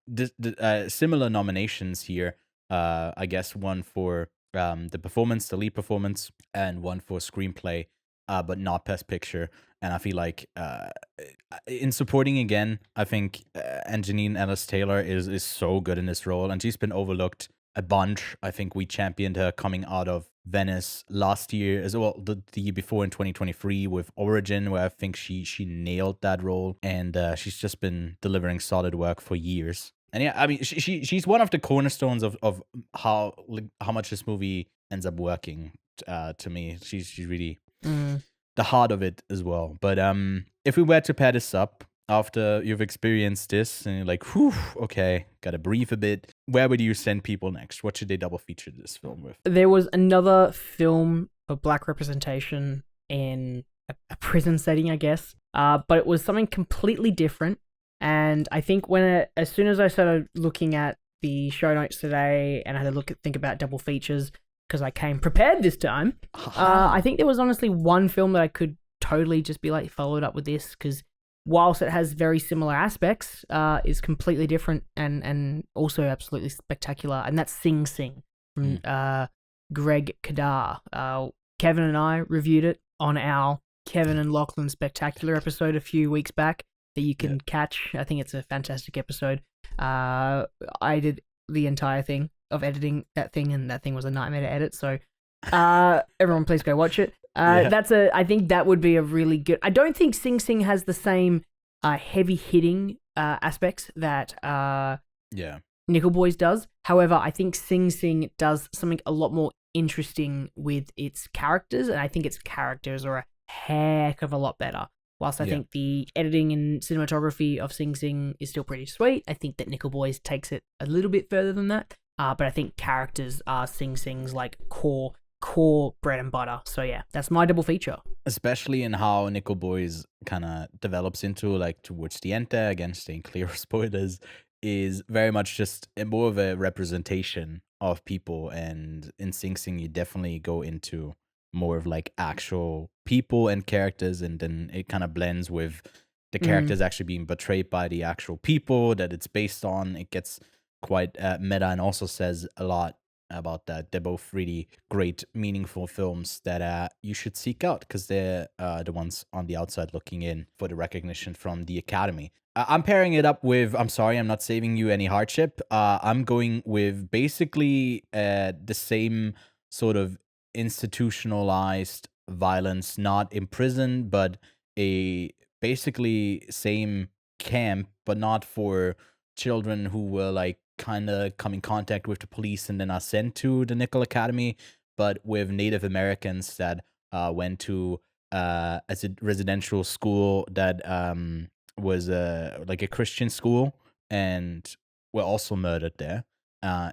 similar nominations here. I guess one for the lead performance, and one for screenplay, but not Best Picture. And I feel like in supporting again, I think Anjanine Ellis-Taylor is so good in this role, and she's been overlooked a bunch. I think we championed her coming out of Venice last year as well, the year before in 2023 with Origin, where I think she nailed that role, and she's just been delivering solid work for years. And yeah, I mean, she's one of the cornerstones of how much this movie ends up working. To me, she's really the heart of it as well. But if we were to pair this up after you've experienced this and you're like, whew, okay, gotta breathe a bit, where would you send people next? What should they double feature this film with? There was another film for Black representation in a prison setting, I guess, but it was something completely different. And I think as soon as I started looking at the show notes today and I had to think about double features, because I came prepared this time, I think there was honestly one film that I could totally just be like, followed up with this, because whilst it has very similar aspects, is completely different and also absolutely spectacular, and that's Sing Sing from Greg Kadar. Kevin and I reviewed it on our Kevin and Lachlan Spectacular episode a few weeks back that you can catch. I think it's a fantastic episode. I did the entire thing of editing that thing, and that thing was a nightmare to edit, so Everyone, please go watch it. Yeah. I think that would be a really good. I don't think Sing Sing has the same heavy hitting aspects that Yeah. Nickel Boys does. However, I think Sing Sing does something a lot more interesting with its characters, and I think its characters are a heck of a lot better. Whilst I think the editing and cinematography of Sing Sing is still pretty sweet, I think that Nickel Boys takes it a little bit further than that. But I think characters are Sing Sing's like core bread and butter. So yeah, that's my double feature. Especially in how Nickel Boys kind of develops into, like, towards the end there, again, staying clear of spoilers, is very much just more of a representation of people. And in Sing Sing, you definitely go into more of like actual people and characters, and then it kind of blends with the characters actually being portrayed by the actual people that it's based on. It gets quite meta, and also says a lot about that. They're both really great, meaningful films that you should seek out, because they're the ones on the outside looking in for the recognition from the Academy. I'm pairing it up with, I'm sorry, I'm not saving you any hardship. I'm going with basically the same sort of institutionalized violence, not in prison, but a basically same camp, but not for children who were like kind of come in contact with the police and then are sent to the Nickel Academy, but with Native Americans that went to as a residential school that was like a Christian school, and were also murdered there.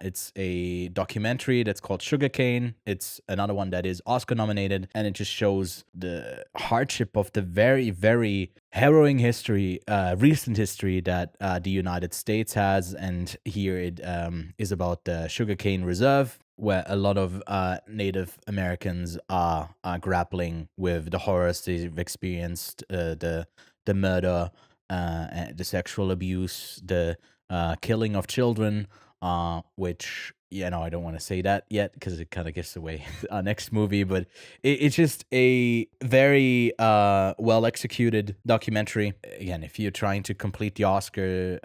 It's a documentary that's called Sugarcane. It's another one that is Oscar nominated, and it just shows the hardship of the very, very harrowing history, recent history that the United States has. And here it is about the Sugarcane Reserve, where a lot of Native Americans are grappling with the horrors they've experienced, the murder, and the sexual abuse, the killing of children. Which, I don't want to say that yet because it kind of gives away our next movie, but it's just a very well executed documentary. Again, if you're trying to complete the Oscar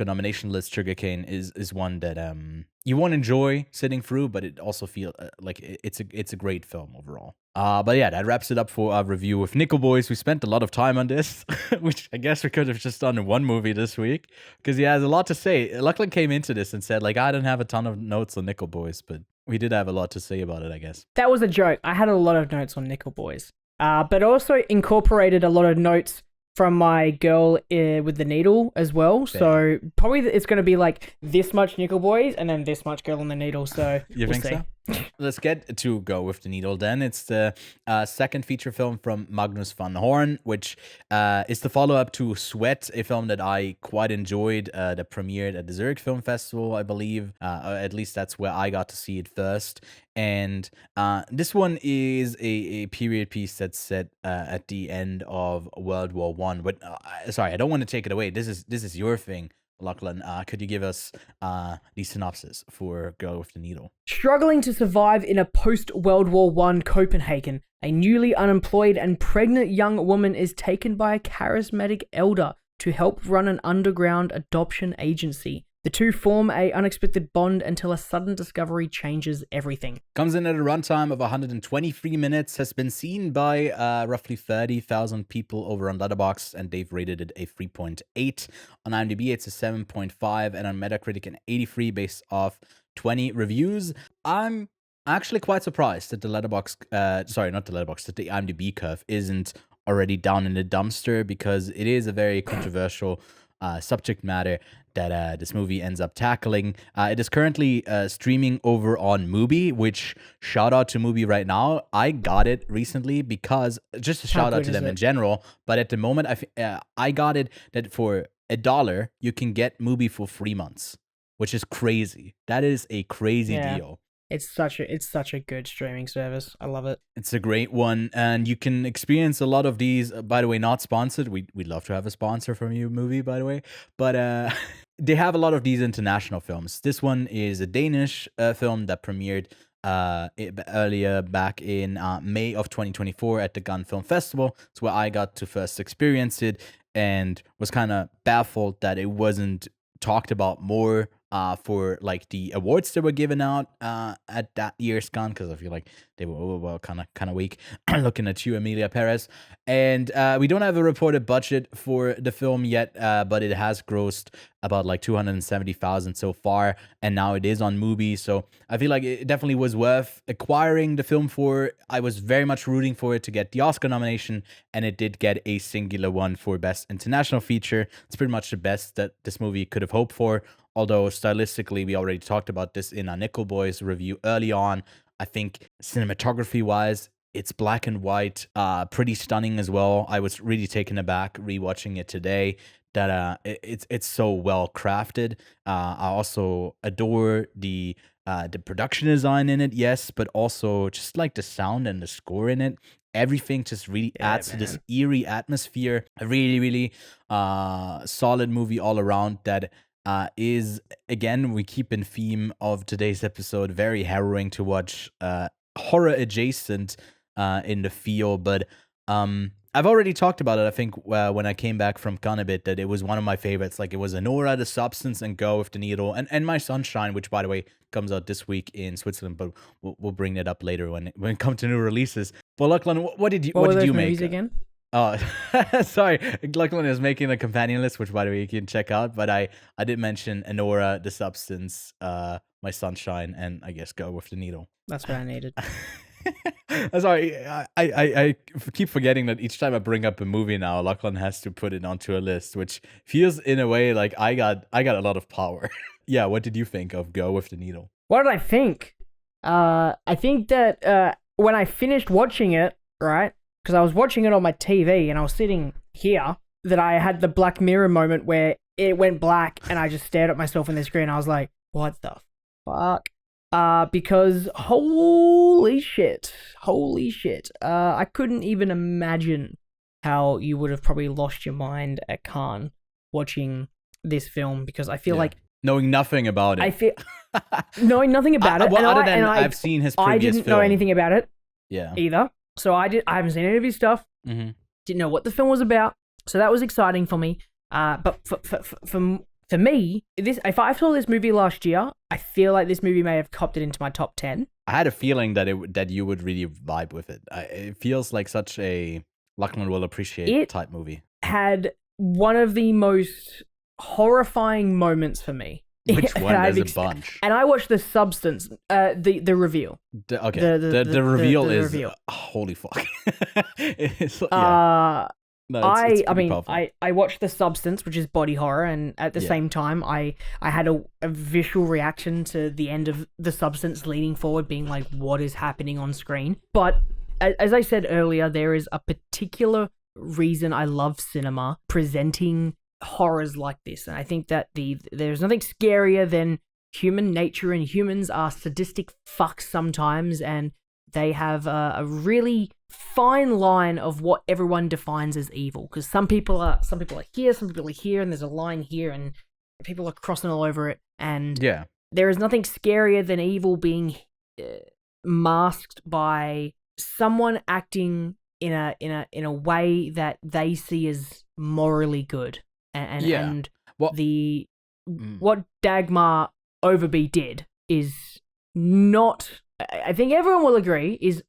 nomination list, Sugarcane is one that you won't enjoy sitting through, but it also feels like it's a great film overall. But yeah, that wraps it up for our review of Nickel Boys. We spent a lot of time on this, which I guess we could have just done in one movie this week, because he has a lot to say. Lachlan came into this and said, like, I don't have a ton of notes on Nickel Boys, but we did have a lot to say about it, I guess. That was a joke. I had a lot of notes on Nickel Boys, but also incorporated a lot of notes from my girl with the needle as well. So probably it's going to be like this much Nickel Boys and then this much Girl on the Needle. So you think so? Let's get to Go with the Needle then. It's the second feature film from Magnus van Horn, which is the follow-up to Sweat, a film that I quite enjoyed, that premiered at the Zurich Film Festival, I believe. Or at least that's where I got to see it first. And this one is a period piece that's set at the end of World War I. But sorry, I don't want to take it away. This is your thing, Lachlan. Could you give us the synopsis for Girl with the Needle? Struggling to survive in a post-World War I Copenhagen, a newly unemployed and pregnant young woman is taken by a charismatic elder to help run an underground adoption agency. The two form an unexpected bond until a sudden discovery changes everything. Comes in at a runtime of 123 minutes, has been seen by roughly 30,000 people over on Letterboxd, and they've rated it a 3.8. On IMDb, it's a 7.5, and on Metacritic, an 83 based off 20 reviews. I'm actually quite surprised that the that the IMDb curve isn't already down in the dumpster, because it is a very controversial subject matter that this movie ends up tackling. It is currently streaming over on Mubi, which, shout out to Mubi right now. I got it recently because, just a shout out to them in general, but at the moment I got it that for $1 you can get Mubi for 3 months, which is crazy. That is a crazy deal. It's such a good streaming service. I love it. It's a great one, and you can experience a lot of these. By the way, not sponsored. We'd love to have a sponsor from you, Movie, by the way. But they have a lot of these international films. This one is a Danish film that premiered earlier back in May of 2024 at the Gun Film Festival. It's where I got to first experience it, and was kind of baffled that it wasn't talked about more for like the awards that were given out at that year's Cannes, because I feel like they were overall kind of weak. Looking at you, Emilia Perez, and we don't have a reported budget for the film yet, but it has grossed about like 270,000 so far, and now it is on Mubi. So I feel like it definitely was worth acquiring the film for. I was very much rooting for it to get the Oscar nomination, and it did get a singular one for Best International Feature. It's pretty much the best that this movie could have hoped for. Although stylistically, we already talked about this in our Nickel Boys review early on. I think cinematography-wise, it's black and white, pretty stunning as well. I was really taken aback rewatching it today that it's so well crafted. I also adore the production design in it, yes, but also just like the sound and the score in it. Everything just really adds to this eerie atmosphere. A really, really solid movie all around that is, again, we keep in theme of today's episode, very harrowing to watch, horror adjacent in the feel, but I've already talked about it, I think, when I came back from Cannes a bit, that it was one of my favorites. Like, it was Anora, The Substance, and Go with the Needle, and My Sunshine, which, by the way, comes out this week in Switzerland, but we'll bring that up later when it comes to new releases. But Lachlan, what did you make again? Oh, sorry. Lachlan is making a companion list, which, by the way, you can check out. But I did mention Anora, The Substance, My Sunshine, and I guess Go with the Needle. That's what I needed. Sorry, I keep forgetting that each time I bring up a movie now, Lachlan has to put it onto a list, which feels in a way like I got a lot of power. Yeah, what did you think of Go with the Needle? What did I think? I think that when I finished watching it, right, because I was watching it on my TV and I was sitting here, that I had the Black Mirror moment where it went black and I just stared at myself in the screen. I was like, what the fuck? Because holy shit, I couldn't even imagine how you would have probably lost your mind at Cannes watching this film, because I feel like knowing nothing about it. I feel knowing nothing about it. Well, other than I've seen his previous I didn't know anything about it. Yeah. Either. So I haven't seen any of his stuff. Mm-hmm. Didn't know what the film was about. So that was exciting for me. But for me, if I saw this movie last year, I feel like this movie may have copped it into my top 10. I had a feeling that you would really vibe with it. It feels like such a Lachlan will appreciate type movie. Had one of the most horrifying moments for me. Which one? There's a bunch. And I watched The Substance, the reveal. The reveal is reveal. Holy fuck. I watched The Substance, which is body horror, and at the same time, I had a visual reaction to the end of The Substance, leaning forward, being like, what is happening on screen? But as I said earlier, there is a particular reason I love cinema presenting horrors like this, and I think that there's nothing scarier than human nature, and humans are sadistic fucks sometimes, and they have a really fine line of what everyone defines as evil, because some people are here, some people are here, and there's a line here, and people are crossing all over it, and there is nothing scarier than evil being masked by someone acting in a way that they see as morally good. And what Dagmar Overby did is not, I think everyone will agree, is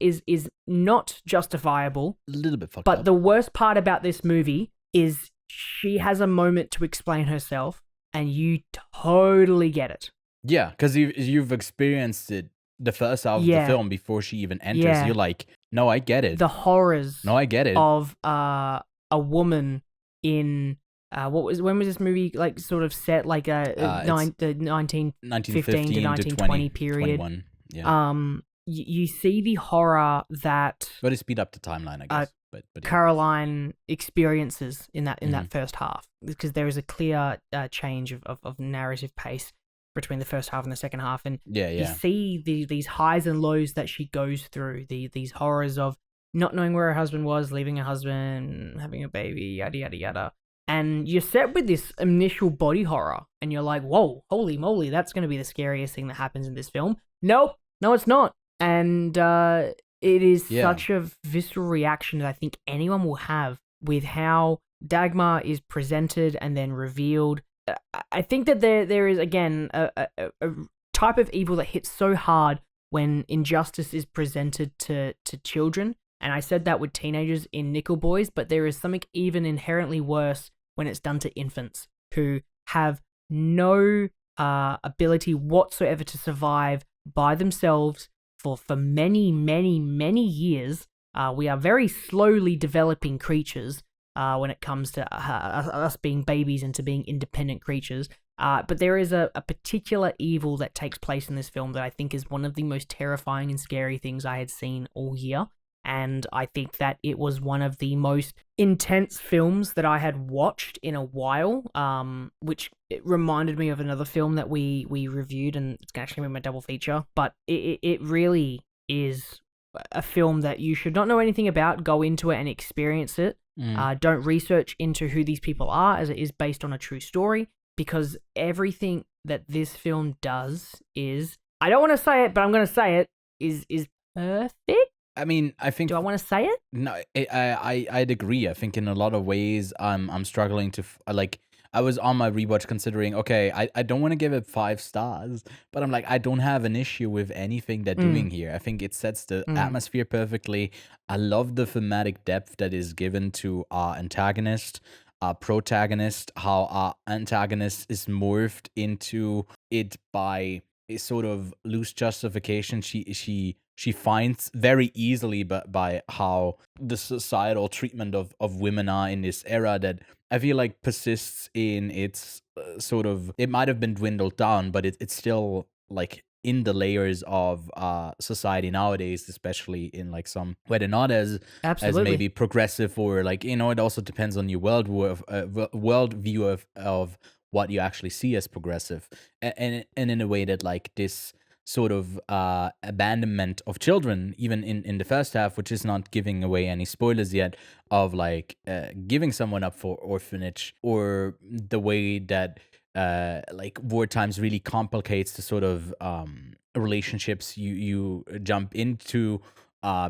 not justifiable. A little bit fucked up. But the worst part about this movie is she has a moment to explain herself, and you totally get it. Yeah, because you've experienced it the first half of the film before she even enters. Yeah. You're like, no, I get it. The horrors. No, I get it. Of a woman in when was this movie like sort of set, like the 1915 to 1920 period. 21, yeah. You see the horror that, but it speed up the timeline, I guess. But Caroline experiences in that first half, because there is a clear change of narrative pace between the first half and the second half, and you see these highs and lows that she goes through, these horrors of not knowing where her husband was, leaving her husband, having a baby, yada yada yada. And you're set with this initial body horror, and you're like, whoa, holy moly, that's going to be the scariest thing that happens in this film. Nope, no, it's not. And it is such a visceral reaction that I think anyone will have with how Dagmar is presented and then revealed. I think that there is, again, a type of evil that hits so hard when injustice is presented to children. And I said that with teenagers in Nickel Boys, but there is something even inherently worse when it's done to infants who have no ability whatsoever to survive by themselves for many, many, many years. We are very slowly developing creatures when it comes to us being babies and to being independent creatures. But there is a particular evil that takes place in this film that I think is one of the most terrifying and scary things I had seen all year. And I think that it was one of the most intense films that I had watched in a while, which it reminded me of another film that we reviewed, and it's actually going to be my double feature. But it really is a film that you should not know anything about, go into it and experience it. Don't research into who these people are, as it is based on a true story, because everything that this film does is, I don't want to say it, but I'm going to say it, is perfect. I mean, I think. Do I want to say it? No, I'd agree. I think in a lot of ways, I'm struggling to like. I was on my rewatch considering, okay, I don't want to give it 5 stars, but I'm like, I don't have an issue with anything they're doing here. I think it sets the atmosphere perfectly. I love the thematic depth that is given to our antagonist, our protagonist, how our antagonist is morphed into it by a sort of loose justification she finds very easily, but by how the societal treatment of women are in this era that I feel like persists in its sort of, it might have been dwindled down, but it's still like in the layers of society nowadays, especially in like some where they're not as maybe progressive, or like, you know, it also depends on your worldview of what you actually see as progressive, and in a way that like this sort of abandonment of children, even in the first half, which is not giving away any spoilers yet, of like giving someone up for orphanage, or the way that like war times really complicates the sort of relationships you jump into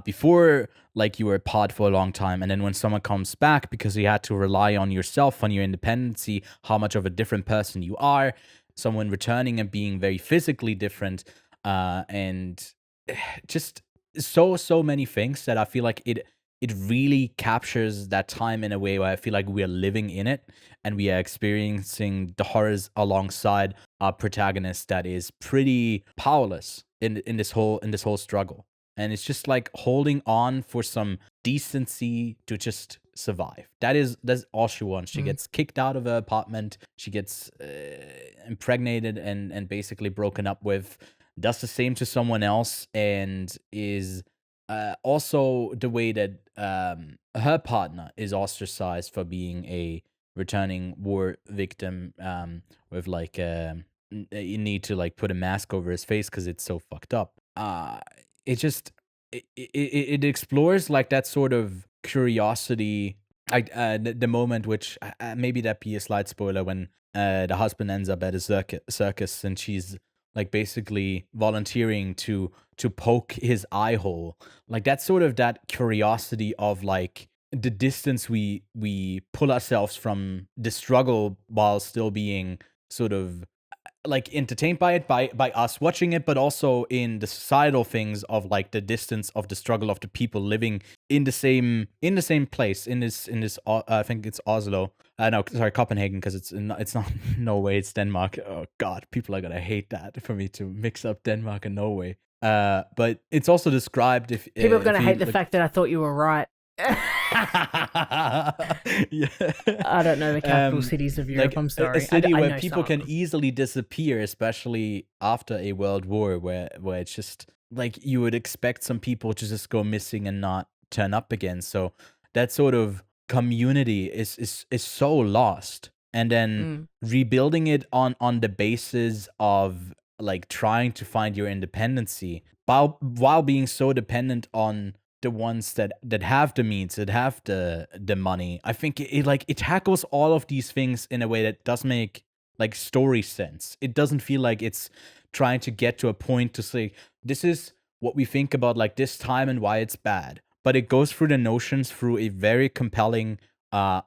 before, like you were apart for a long time, and then when someone comes back, because you had to rely on yourself, on your independency, how much of a different person you are, someone returning and being very physically different, and just so many things that I feel like it really captures that time in a way where I feel like we are living in it and we are experiencing the horrors alongside our protagonist that is pretty powerless in this whole struggle. And it's just like holding on for some decency to just survive. That's all she wants. She gets kicked out of her apartment. She gets impregnated and basically broken up with. Does the same to someone else, and is also the way that her partner is ostracized for being a returning war victim, with like you need to like put a mask over his face because it's so fucked up. It just it explores like that sort of curiosity, like the moment which maybe that be a slight spoiler, when the husband ends up at a circus and she's like basically volunteering to poke his eye hole. Like that's sort of that curiosity of like the distance we pull ourselves from the struggle while still being sort of like entertained by it, by us watching it, but also in the societal things of like the distance of the struggle of the people living in the same place in this I think it's Oslo. No, sorry, Copenhagen, because it's not Norway, it's Denmark. Oh god, people are gonna hate that for me to mix up Denmark and Norway. But it's also described if people are gonna hate the fact that I thought you were right. Yeah. I don't know the capital cities of Europe. Like I'm sorry. A city where know people some. can easily disappear, especially after a world war, where it's just like you would expect some people to just go missing and not turn up again. So that sort of community is so lost, and then rebuilding it on the basis of like trying to find your independency while being so dependent on the ones that have the means, that have the money. I think it tackles all of these things in a way that does make like story sense. It doesn't feel like it's trying to get to a point to say this is what we think about like this time and why it's bad, but it goes through the notions through a very compelling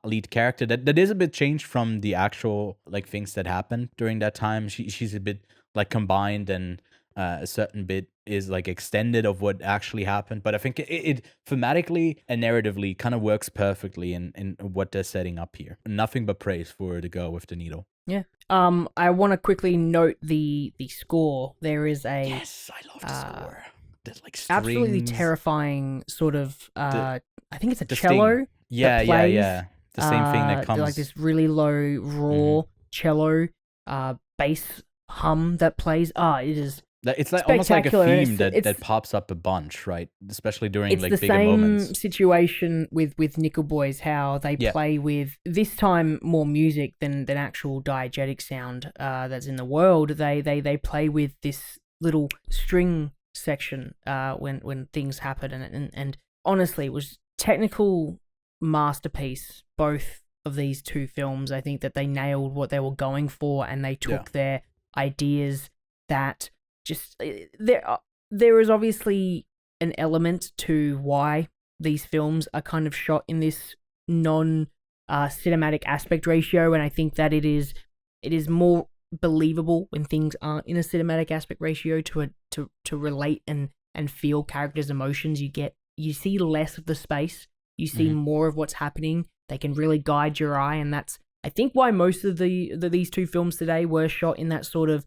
lead character that is a bit changed from the actual like things that happened during that time. She's a bit like combined, and a certain bit is like extended of what actually happened. But I think it thematically and narratively kind of works perfectly in what they're setting up here. Nothing but praise for the girl with the needle. Yeah. I want to quickly note the score. There is a Yes, I love the score. There's like strings. absolutely terrifying sort of I think it's a the cello. sting. Yeah, that plays, yeah. The same thing that comes like this really low raw cello bass hum that plays. It is It's like almost like a spectacular. theme that pops up a bunch, right? Especially during it's like the bigger same moments. situation with Nickel Boys, how they play with this time more music than actual diegetic sound that's in the world. They play with this little string section when things happen, and honestly, it was technical masterpiece, both of these two films. I think that they nailed what they were going for, and they took their ideas that just there is obviously an element to why these films are kind of shot in this non cinematic aspect ratio, and I think that it is more believable when things aren't in a cinematic aspect ratio to relate and feel characters' emotions. You see less of the space, you see more of what's happening. They can really guide your eye, and that's I think why most of these two films today were shot in that sort of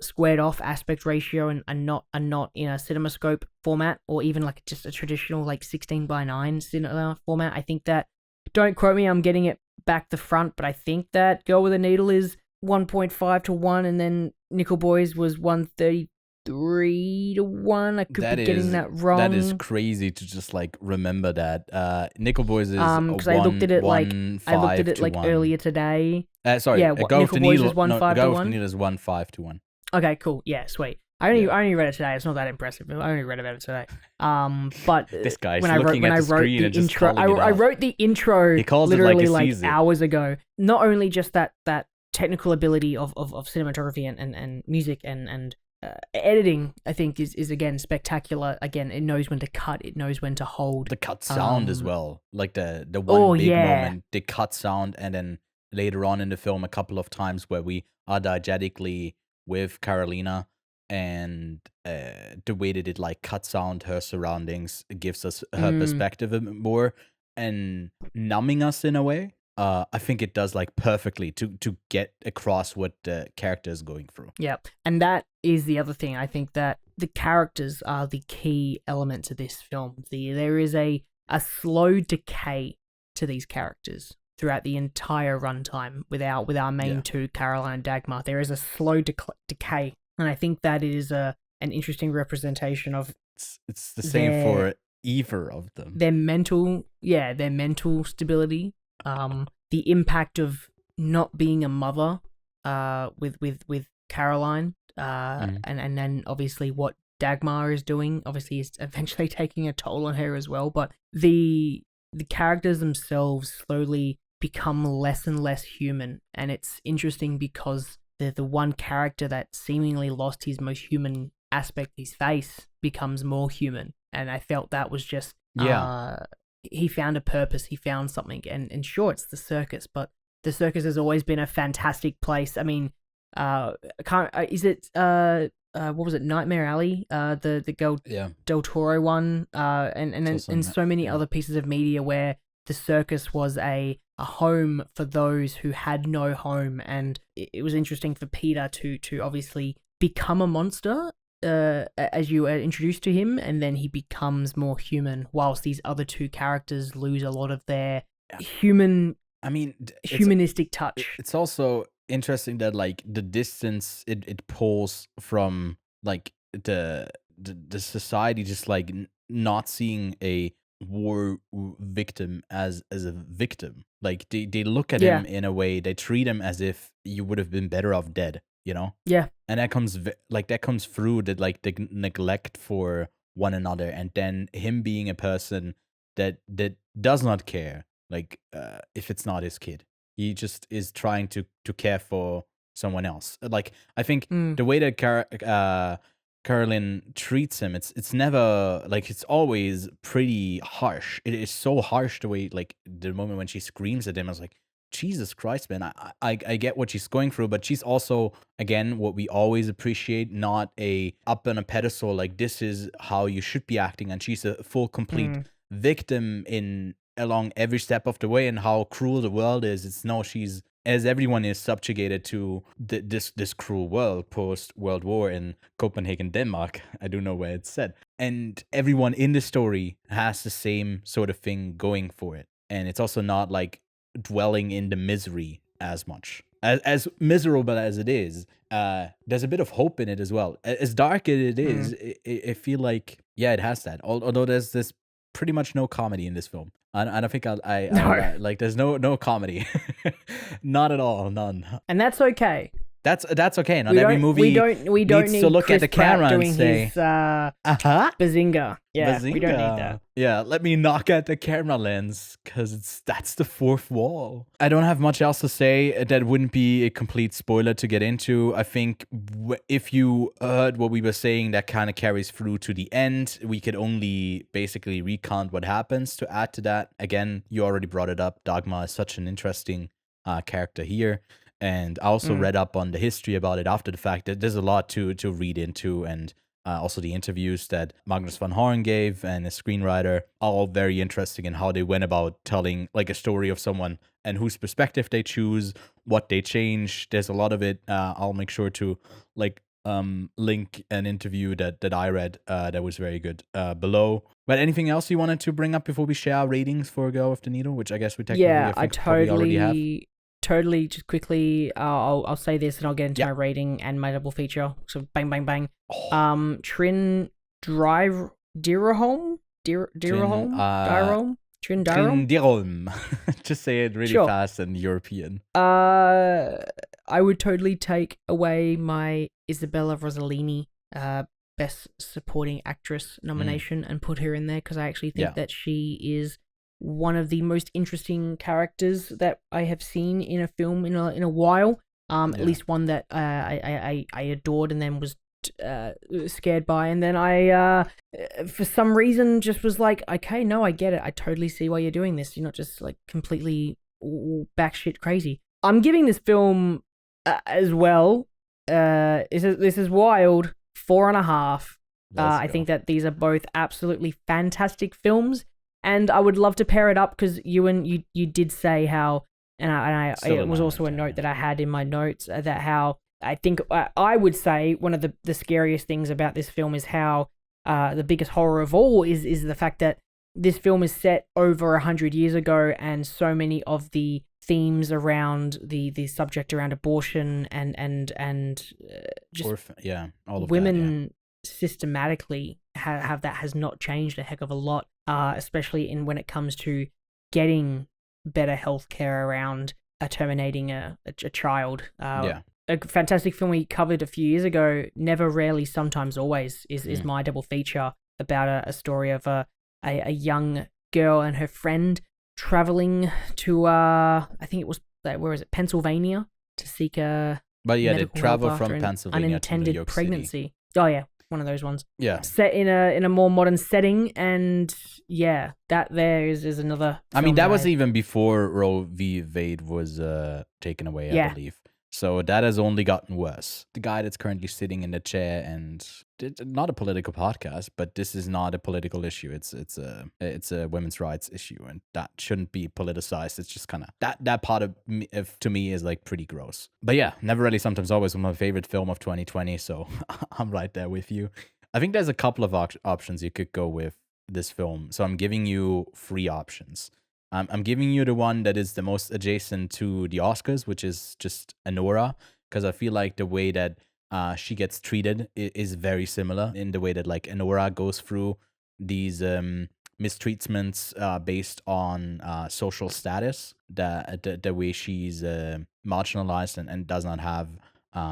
squared off aspect ratio and not in a CinemaScope format, or even like just a traditional like 16:9 cinema format. I think that, don't quote me, I'm getting it back the front, but I think that Girl with a Needle is 1.5 to 1, and then Nickel Boys was 133 to 1. I could be getting that wrong. That is crazy to just like remember that. Nickel Boys is because I looked at it like earlier today. Sorry, yeah, Girl with the Nickel Boys Needle is 1.5 to 1. Girl with the Needle is 1.5 to 1. Okay, cool. Yeah, sweet. I only read it today. It's not that impressive. I only read about it today. But this guy's when I wrote the intro, I wrote the intro literally like hours ago. Not only just that technical ability of cinematography and music and editing, I think is again spectacular. Again, it knows when to cut. It knows when to hold. The cut sound as well, like the one big moment, the cut sound, and then later on in the film a couple of times where we are diegetically with Carolina, and the way that it like cut sound, her surroundings, gives us her perspective a bit more and numbing us in a way. I think it does like perfectly to get across what the character is going through. Yeah, and that is the other thing. I think that the characters are the key element to this film. There is a slow decay to these characters throughout the entire runtime with our main two, Caroline and Dagmar. There is a slow decay, and I think that is an interesting representation of. It's the same for either of them. Their mental stability. The impact of not being a mother, with Caroline, and then obviously what Dagmar is doing, obviously is eventually taking a toll on her as well. But the characters themselves slowly become less and less human, and it's interesting because the one character that seemingly lost his most human aspect, his face, becomes more human, and I felt that was just he found a purpose, he found something, and sure, it's the circus, but the circus has always been a fantastic place. I mean, is it what was it, Nightmare Alley, the Del Toro one, and so many other pieces of media where the circus was a home for those who had no home, and it was interesting for Peter to obviously become a monster as you are introduced to him, and then he becomes more human, whilst these other two characters lose a lot of their humanistic touch. It's also interesting that like the distance it pulls from like the society, just like not seeing a war victim as a victim. Like they look at him in a way, they treat him as if you would have been better off dead, you know? Yeah. And that comes through that like the neglect for one another, and then him being a person that does not care, like if it's not his kid. He just is trying to care for someone else. Like I think the way that Carolyn treats him, it's never like, it's always pretty harsh. It is so harsh the way, like, the moment when she screams at him, I was like, Jesus Christ, man. I get what she's going through, but she's also, again, what we always appreciate, not a up on a pedestal, like, this is how you should be acting, and she's a full, complete victim in along every step of the way, and how cruel the world is. It's no, she's, as everyone is subjugated to this cruel world post World War in Copenhagen, Denmark. I don't know where it's set, and everyone in the story has the same sort of thing going for it, and it's also not like dwelling in the misery as much. As miserable as it is, there's a bit of hope in it as well. As dark as it is, I feel like, yeah, it has that. Although there's pretty much no comedy in this film. I don't think I like, there's no comedy. Not at all, none. And that's okay. That's okay. Not every movie we don't needs need to look Chris at the camera Pratt and doing say, his bazinga. Yeah, we don't need that. Yeah, let me knock at the camera lens, because that's the fourth wall. I don't have much else to say. That wouldn't be a complete spoiler to get into. I think if you heard what we were saying, that kind of carries through to the end. We could only basically recount what happens to add to that. Again, you already brought it up. Dagmar is such an interesting character here. And I also read up on the history about it after the fact. That there's a lot to read into, and also the interviews that Magnus van Horn gave and a screenwriter, all very interesting in how they went about telling like a story of someone and whose perspective they choose, what they change. There's a lot of it. I'll make sure to like link an interview that I read that was very good below. But anything else you wanted to bring up before we share our ratings for Girl with the Needle, which I guess we technically I probably already have. Totally, just quickly, I'll say this and I'll get into my rating and my double feature. So bang, bang, bang. Trin Dirholm? Trin Dirholm. Just say it really fast and European. I would totally take away my Isabella Rossellini Best Supporting Actress nomination and put her in there, because I actually think that she is one of the most interesting characters that I have seen in a film in a while. At least one that I adored and then was scared by, and then I for some reason just was like, okay, no, I get it. I totally see why you're doing this. You're not just like completely batshit crazy. I'm giving this film as well. This is wild. 4.5. I think that these are both absolutely fantastic films. And I would love to pair it up, because Ewan, you did say how, and it was also a note that I had in my notes, that how I think I would say one of the scariest things about this film is how the biggest horror of all is the fact that this film is set over 100 years ago, and so many of the themes around the subject around abortion and just all of women that, systematically have that has not changed a heck of a lot, especially in when it comes to getting better healthcare around terminating a child. A fantastic film we covered a few years ago, Never, Rarely, Sometimes, Always, is my double feature about a story of a young girl and her friend traveling to I think it was Pennsylvania, to seek a they travel from Pennsylvania unintended to New York pregnancy. City. Oh yeah, one of those ones. Yeah, set in a more modern setting, and that there is another. I mean, that was even before Roe v. Wade was taken away, I believe. So that has only gotten worse. The guy that's currently sitting in the chair, and it's not a political podcast, but this is not a political issue. It's a women's rights issue, and that shouldn't be politicized. It's just kind of that part of me, to me, is like pretty gross. But yeah, Never, Really, Sometimes, Always was my favorite film of 2020, so I'm right there with you. I think there's a couple of options you could go with this film. So I'm giving you 3 options. I'm giving you the one that is the most adjacent to the Oscars, which is just Anora, because I feel like the way that she gets treated is very similar in the way that like Anora goes through these mistreatments based on social status, the way she's marginalized and does not have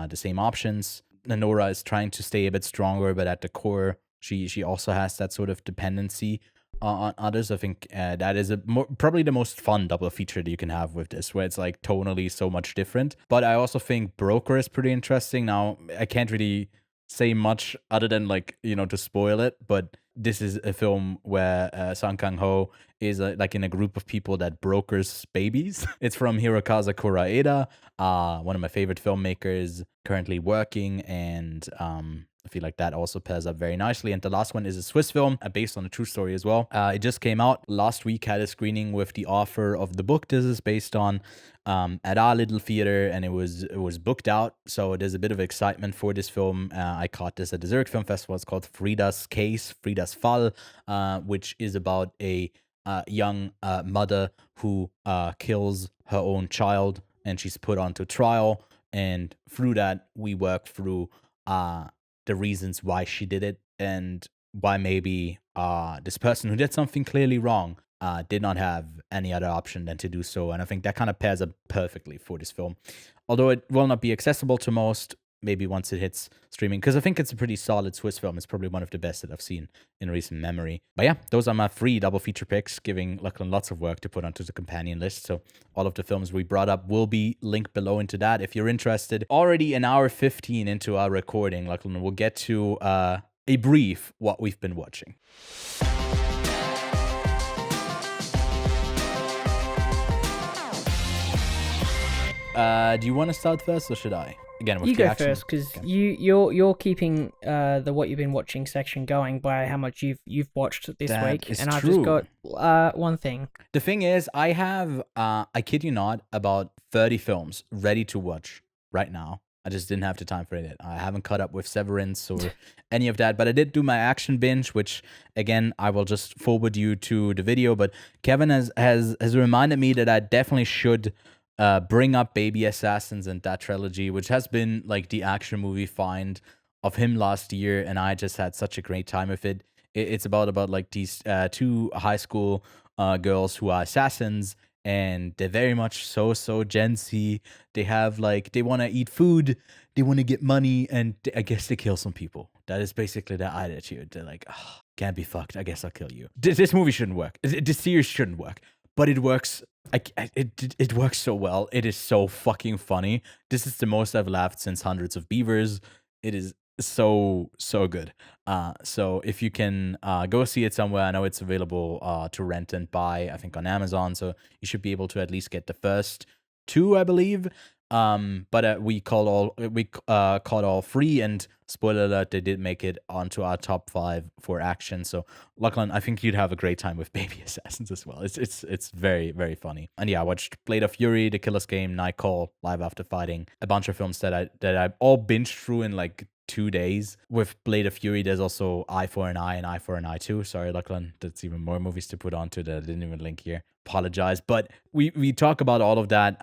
the same options. Anora is trying to stay a bit stronger, but at the core, she also has that sort of dependency on others. I think that is probably the most fun double feature that you can have with this, where it's like tonally so much different. But I also think Broker is pretty interesting. Now, I can't really say much other than like, to spoil it, but this is a film where Song Kang-ho is like in a group of people that brokers babies. It's from Hirokazu Koreeda, one of my favorite filmmakers currently working, and I feel like that also pairs up very nicely. And the last one is a Swiss film based on a true story as well. It just came out last week, had a screening with the author of the book this is based on at our little theater, and it was booked out. So there's a bit of excitement for this film. I caught this at the Zurich Film Festival. It's called Frida's Case, Frida's Fall, which is about a young mother who kills her own child, and she's put onto trial. And through that, we work through the reasons why she did it, and why maybe this person who did something clearly wrong did not have any other option than to do so. And I think that kind of pairs up perfectly for this film. Although it will not be accessible to most, maybe once it hits streaming, because I think it's a pretty solid Swiss film. It's probably one of the best that I've seen in recent memory. But yeah, those are my 3 double feature picks, giving Lachlan lots of work to put onto the companion list. So all of the films we brought up will be linked below into that if you're interested. Already an hour 15 into our recording, Lachlan, we'll get to a brief what we've been watching. Do you want to start first, or should I? Again, with you the go action. first, because Okay. you're keeping the what you've been watching section going by how much you've watched this That week, is and I've true. just got one thing. The thing is, I have, I kid you not, about 30 films ready to watch right now. I just didn't have the time for it. I haven't caught up with Severance or any of that, but I did do my action binge, which again, I will just forward you to the video. But Kevin has reminded me that I definitely should bring up Baby Assassins and that trilogy, which has been like the action movie find of him last year, and I just had such a great time with it. It's about like these 2 high school girls who are assassins, and they're very much so Gen Z. They have like, they want to eat food, they want to get money, and I guess they kill some people. That is basically their attitude. They're like, oh, can't be fucked, I guess I'll kill you. This movie shouldn't work. This series shouldn't work, but it works. It works so well. It is so fucking funny. This is the most I've laughed since Hundreds of Beavers. It is so good. So if you can go see it somewhere, I know it's available to rent and buy, I think on Amazon, so you should be able to at least get the first 2, I believe. But we caught all 3, and spoiler alert, they did make it onto our top 5 for action. So Lachlan, I think you'd have a great time with Baby Assassins as well. It's very, very funny. And yeah, I watched Blade of Fury, The Killer's Game, Night Call, Live After Fighting, a bunch of films that I all binged through in like 2 days. With Blade of Fury, there's also Eye for an Eye and Eye for an Eye 2. Sorry, Lachlan, that's even more movies to put onto that I didn't even link here. Apologize, but we talk about all of that.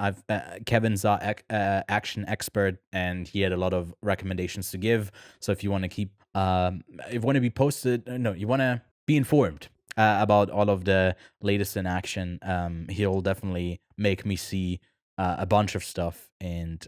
Kevin's our action expert, and he had a lot of recommendations to give. So if you want to keep, if you want to be posted, no, you want to be informed about all of the latest in action, he'll definitely make me see a bunch of stuff, and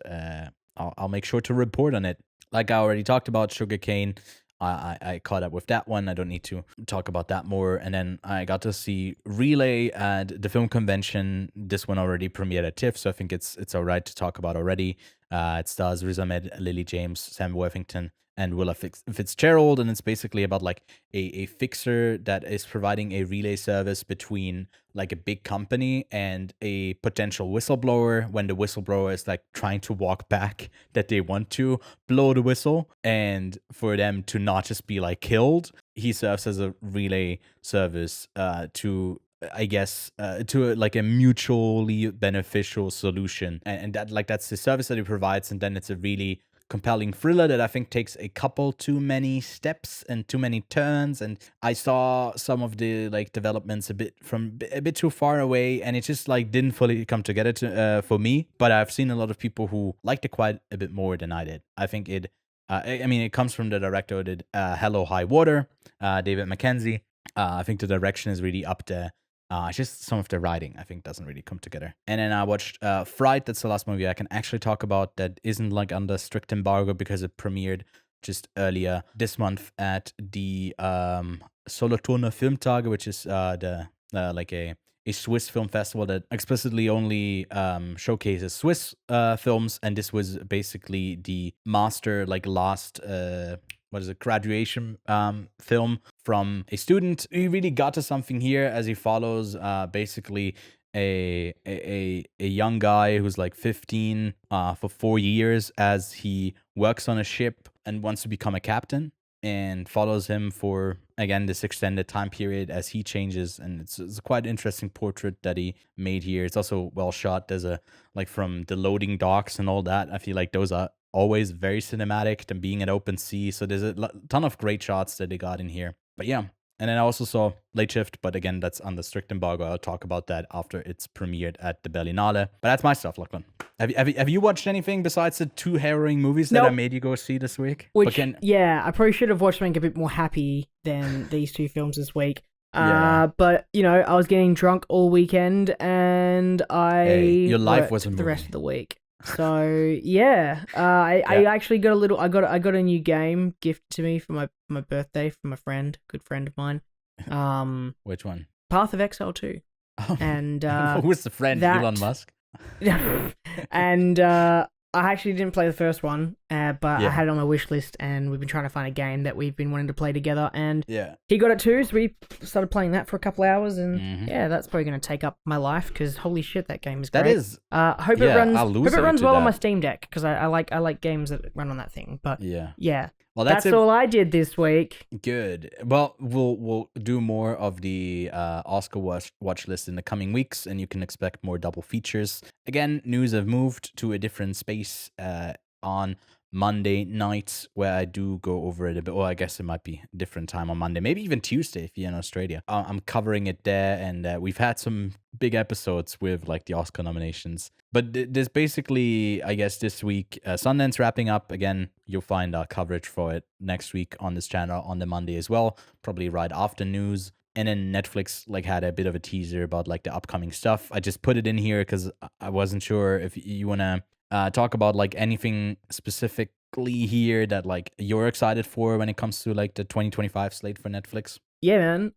I'll make sure to report on it. Like I already talked about, Sugarcane. I caught up with that one. I don't need to talk about that more. And then I got to see Relay at the film convention. This one already premiered at TIFF, so I think it's all right to talk about already. It stars Riz Ahmed, Lily James, Sam Worthington, and Willa Fitzgerald, and it's basically about like a fixer that is providing a relay service between like a big company and a potential whistleblower, when the whistleblower is like trying to walk back that they want to blow the whistle, and for them to not just be like killed, he serves as a relay service to, I guess, to like a mutually beneficial solution, and that like that's the service that he provides. And then it's a really compelling thriller that I think takes a couple too many steps and too many turns, and I saw some of the like developments a bit too far away, and it just like didn't fully come together for me. But I've seen a lot of people who liked it quite a bit more than I did. I think it I mean, it comes from the director who did Hello High Water, David Mackenzie. I think the direction is really up there. Just some of the writing, I think, doesn't really come together. And then I watched Fright. That's the last movie I can actually talk about that isn't like under strict embargo, because it premiered just earlier this month at the Solothurner Filmtage, which is the like a a Swiss film festival that explicitly only showcases Swiss films, and this was basically the master, like last graduation film from a student. He really got to something here as he follows basically a young guy who's like 15 for 4 years as he works on a ship and wants to become a captain, and follows him for, again, this extended time period as he changes. And it's a quite interesting portrait that he made here. It's also well shot. There's a, like, from the loading docks and all that, I feel like those are always very cinematic, than being at open sea. So there's a ton of great shots that they got in here. But yeah. And then I also saw Late Shift, but again, that's under strict embargo. I'll talk about that after it's premiered at the Berlinale. But that's my stuff, Lachlan. Have you watched anything besides the 2 harrowing movies that I made you go see this week? Yeah, I probably should have watched something a bit more happy than these 2 films this week. Yeah. But, you know, I was getting drunk all weekend, and your life was a movie. The rest of the week. So yeah, I actually got I got a new game gifted to me for my birthday from a good friend of mine. Which one? Path of Exile 2. Oh. And who's the friend? Elon Musk. And I actually didn't play the first one, but I had it on my wish list, and we've been trying to find a game that we've been wanting to play together, and he got it too, so we started playing that for a couple hours, and that's probably going to take up my life, because holy shit, that game is great. That is. Hope it runs well on my Steam Deck, because I like games that run on that thing, but yeah. Well, that's all I did this week. Good. Well, we'll do more of the Oscar watch list in the coming weeks, and you can expect more double features. Again, news have moved to a different space on Monday nights, where I do go over it a bit. Well, I guess it might be a different time on Monday, maybe even Tuesday if you're in Australia. I'm covering it there, and we've had some big episodes with like the Oscar nominations. But there's basically, I guess, this week, Sundance wrapping up. Again, you'll find our coverage for it next week on this channel on the Monday as well, probably right after news. And then Netflix like had a bit of a teaser about like the upcoming stuff. I just put it in here because I wasn't sure if you want to talk about like anything specifically here that like you're excited for when it comes to like the 2025 slate for Netflix. Yeah, man.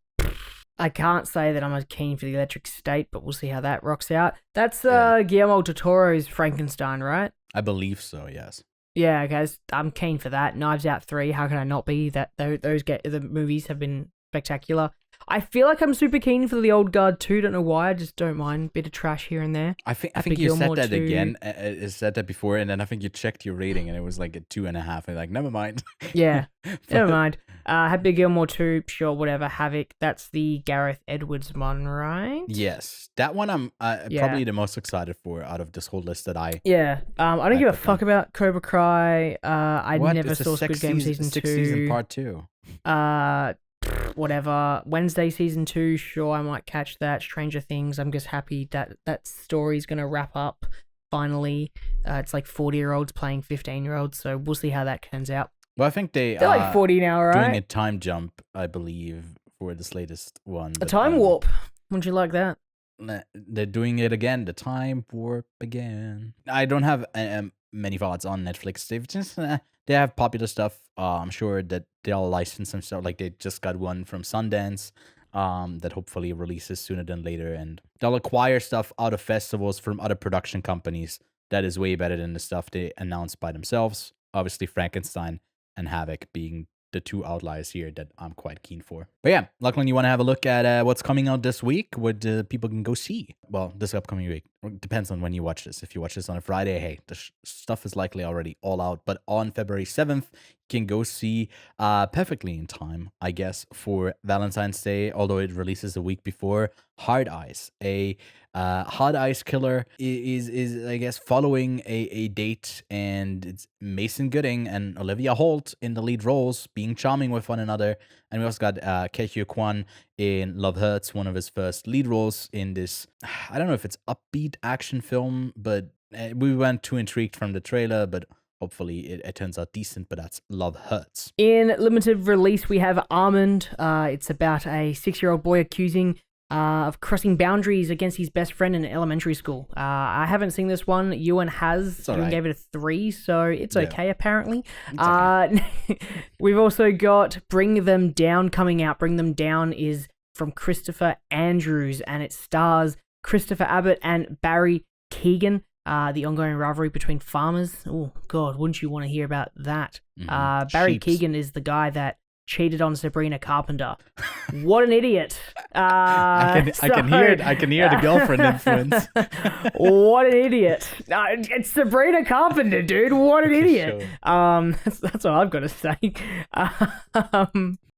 I can't say that I'm as keen for the Electric State, but we'll see how that rocks out. That's Guillermo del Toro's Frankenstein, right? I believe so, yes. Yeah, guys, I'm keen for that. Knives Out 3, how can I not be? The movies have been spectacular. I feel like I'm super keen for The Old Guard 2. Don't know why. I just don't mind. Bit of trash here and there. I think you said that again. You said that before, and then I think you checked your rating, and it was like a 2.5. And like, never mind. Yeah, never mind. Happy Gilmore 2, sure, whatever. Havoc. That's the Gareth Edwards one, right? Yes, that one I'm probably the most excited for out of this whole list that I. Yeah. I don't give a fuck about Cobra Kai. I never saw Squid Game season 2. Season part 2. Whatever. Wednesday season 2, sure, I might catch that. Stranger Things, I'm just happy that that story's gonna wrap up finally. It's like 40-year-olds playing 15-year-olds, so we'll see how that turns out. Well, I think they're like 40 now, right? Doing a time jump, I believe, for this latest one. A time warp. Wouldn't you like that? They're doing it again. The time warp again. I don't have many thoughts on Netflix. They've just they have popular stuff. I'm sure that they'll license some stuff. Like they just got one from Sundance that hopefully releases sooner than later, and they'll acquire stuff out of festivals from other production companies that is way better than the stuff they announced by themselves. Obviously, Frankenstein and Havoc being the 2 outliers here that I'm quite keen for. But yeah, Lachlan, you want to have a look at what's coming out this week? What people can go see? Well, this upcoming week. It depends on when you watch this. If you watch this on a Friday, hey, the stuff is likely already all out. But on February 7th, you can go see perfectly in time, I guess, for Valentine's Day, although it releases a week before, Hard Eyes. A Hard Eyes killer is I guess, following a date, and it's Mason Gooding and Olivia Holt in the lead roles, being charming with one another. And we also got Kehyo Kwan in Love Hurts, one of his first lead roles in this, I don't know if it's upbeat action film, but we weren't too intrigued from the trailer, but hopefully it turns out decent. But that's Love Hurts. In limited release, we have Almond. It's about a 6-year-old boy accusing of crossing boundaries against his best friend in elementary school. I haven't seen this one. Ewan has. Ewan gave it a 3, so it's okay, apparently. Okay. We've also got Bring Them Down coming out. Bring Them Down is from Christopher Andrews, and it stars Christopher Abbott and Barry Keoghan. The ongoing rivalry between farmers. Oh, God, wouldn't you want to hear about that? Barry Keoghan is the guy that cheated on Sabrina Carpenter. What an idiot. I can hear the girlfriend influence. What an idiot. It's Sabrina Carpenter, dude. What an idiot. Sure. That's all I've got to say.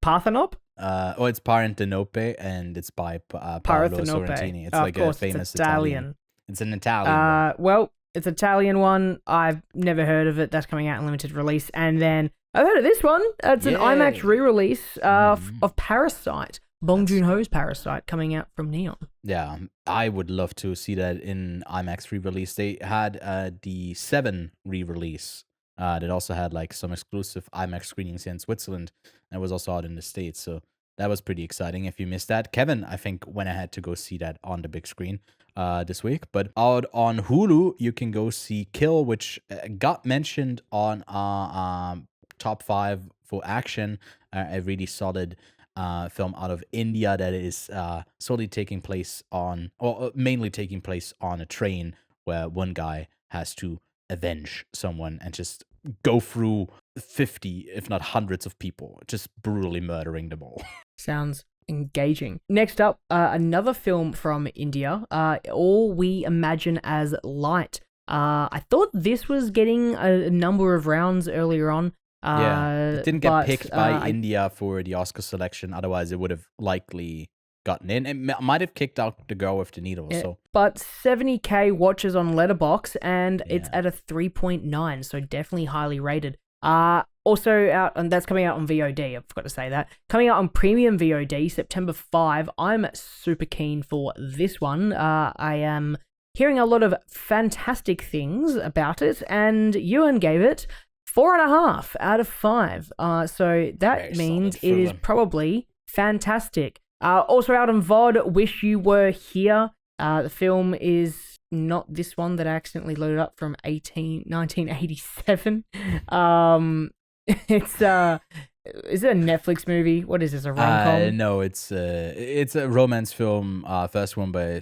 Parthenop? It's Parentenope, and it's by Paolo Parthenope. Sorrentini. It's Of like course, a famous it's Italian. It's an Italian one. Well, it's an Italian one. I've never heard of it. That's coming out in limited release. And then I've heard of this one. It's an IMAX re-release of Parasite. Bong Joon-ho's Parasite, coming out from Neon. Yeah, I would love to see that in IMAX re-release. They had the 7 re-release that also had like some exclusive IMAX screenings in Switzerland, and was also out in the States. So that was pretty exciting. If you missed that, Kevin, I think, went ahead to go see that on the big screen this week. But out on Hulu, you can go see Kill, which got mentioned on top 5 for action. A really solid film out of India that is solely taking place on, or mainly taking place on a train where one guy has to avenge someone and just go through 50, if not hundreds of people, just brutally murdering them all. Sounds engaging. Next up, another film from India, All We Imagine as Light. I thought this was getting a number of rounds earlier on. It didn't get picked by India for the Oscar selection. Otherwise, it would have likely gotten in. It might have kicked out The Girl with the Needle. Yeah, so, but 70k watches on Letterboxd, and it's at a 3.9, so definitely highly rated. Also out, and that's coming out on VOD. I forgot to say that. Coming out on premium VOD, September 5. I'm super keen for this one. I am hearing a lot of fantastic things about it, and Ewan gave it 4.5 out of 5. So that Very means solid it is film. probably fantastic. Also out on VOD, Wish You Were Here. The film is not this one that I accidentally loaded up from 1987. Is it a Netflix movie? What is this, a rom-com? No, it's a romance film. First one by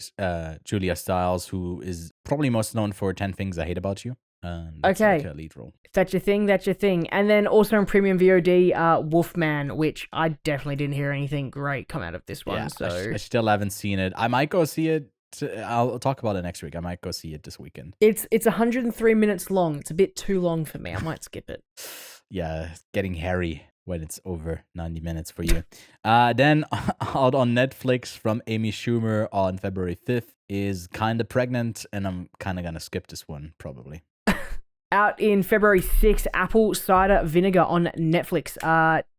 Julia Stiles, who is probably most known for 10 Things I Hate About You. That's Okay. like her lead role. If that's your thing, that's your thing. And then also in premium VOD, Wolfman, which I definitely didn't hear anything great come out of this one. Yeah, So I still haven't seen it. I might go see it. I'll talk about it next week. I might go see it this weekend. it's 103 minutes long. It's a bit too long for me. I might skip it. Yeah, it's getting hairy when it's over 90 minutes for you. Then out on Netflix from Amy Schumer on February 5th is Kinda Pregnant, and I'm kind of going to skip this one probably. Out in February 6th, Apple Cider Vinegar on Netflix.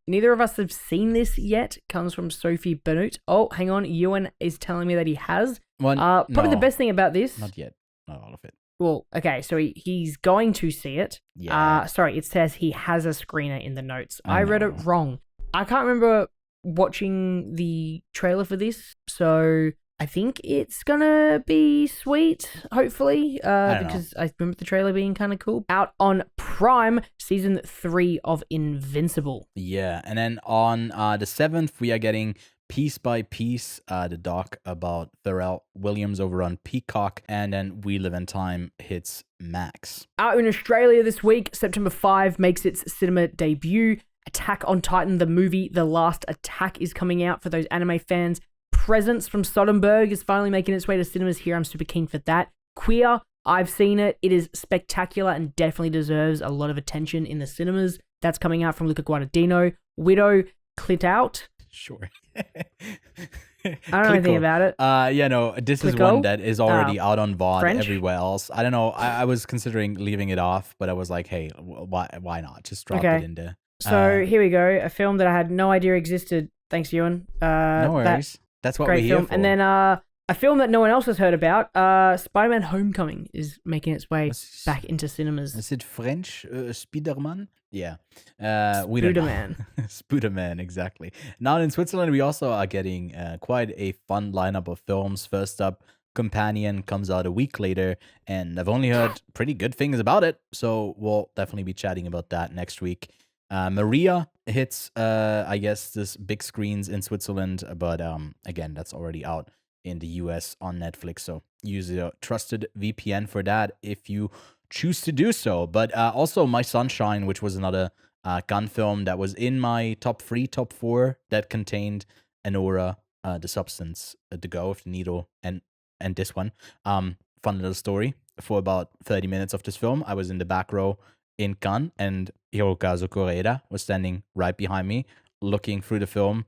Neither of us have seen this yet. Comes from Sophie Benut. Oh, hang on. Ewan is telling me that he has. Probably the best thing about this. Not yet. Not all of it. Well, okay, so he's going to see it. Yeah. Sorry, it says he has a screener in the notes. I read it wrong. I can't remember watching the trailer for this, so I think it's gonna be sweet, hopefully, because I remember the trailer being kind of cool. Out on Prime, season 3 of Invincible. Yeah, and then on the 7th, we are getting Piece by Piece, the doc about Pharrell Williams over on Peacock, and then We Live in Time hits Max. Out in Australia this week, September 5 makes its cinema debut. Attack on Titan, the movie The Last Attack, is coming out for those anime fans. Presence from Soderbergh is finally making its way to cinemas here. I'm super keen for that. Queer, I've seen it. It is spectacular and definitely deserves a lot of attention in the cinemas. That's coming out from Luca Guadagnino. Widow, Clit Out. Sure. I don't know anything about it. This is Clicko? one that is already out on VOD French? everywhere else. I don't know. I was considering leaving it off, but I was like, hey, why not? Just drop it in there. So here we go. A film that I had no idea existed. Thanks, Ewan. No worries. That's what we're here film. for. And then a film that no one else has heard about, Spider-Man Homecoming, is making its way back into cinemas. Is it French? Spiderman? Yeah. We don't know. Spider-Man. Spider-Man, exactly. Now in Switzerland, we also are getting quite a fun lineup of films. First up, Companion comes out a week later, and I've only heard pretty good things about it, so we'll definitely be chatting about that next week. Maria hits, I guess, this big screens in Switzerland, but again, that's already out in the US on Netflix. So use a trusted VPN for that if you choose to do so. But also My Sunshine, which was another gun film that was in my top 3, top 4 that contained Anora, the substance, the go of the needle, and this one. Fun little story. For about 30 minutes of this film, I was in the back row in Cannes, and Hirokazu Koreeda was standing right behind me, looking through the film.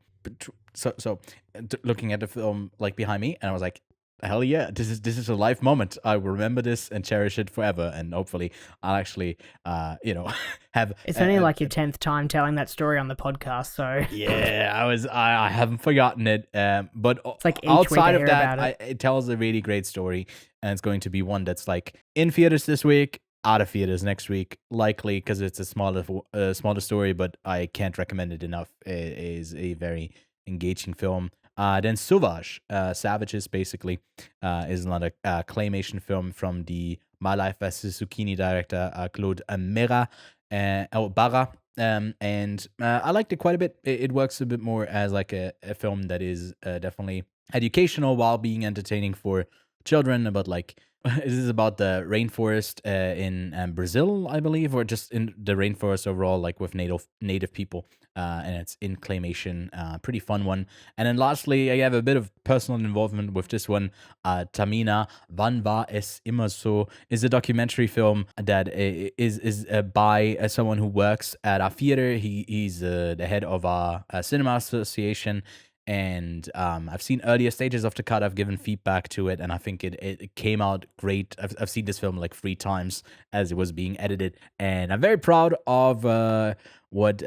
Looking at the film like behind me, and I was like, "Hell yeah, this is a life moment. I will remember this and cherish it forever." And hopefully, I'll actually, have. It's only like your 10th time telling that story on the podcast, so Yeah, I haven't forgotten it. But it's like each outside week of that, it tells a really great story, and it's going to be one that's like in theaters this week, out of theaters next week, likely because it's a smaller story. But I can't recommend it enough. It is a very engaging film. Then Sauvage, Savages, basically, is another claymation film from the My Life as a Zucchini director, Claude Barra. And I liked it quite a bit. It works a bit more as like a film that is definitely educational while being entertaining for children. About like this is about the rainforest in Brazil, I believe, or just in the rainforest overall, like with native people. And it's in claymation, pretty fun one. And then lastly, I have a bit of personal involvement with this one. Tamina, Wann war es immer so, is a documentary film that is by someone who works at our theater. He's the head of our cinema association. And I've seen earlier stages of the cut. I've given feedback to it, and I think it came out great. I've seen this film like 3 times as it was being edited, and I'm very proud of what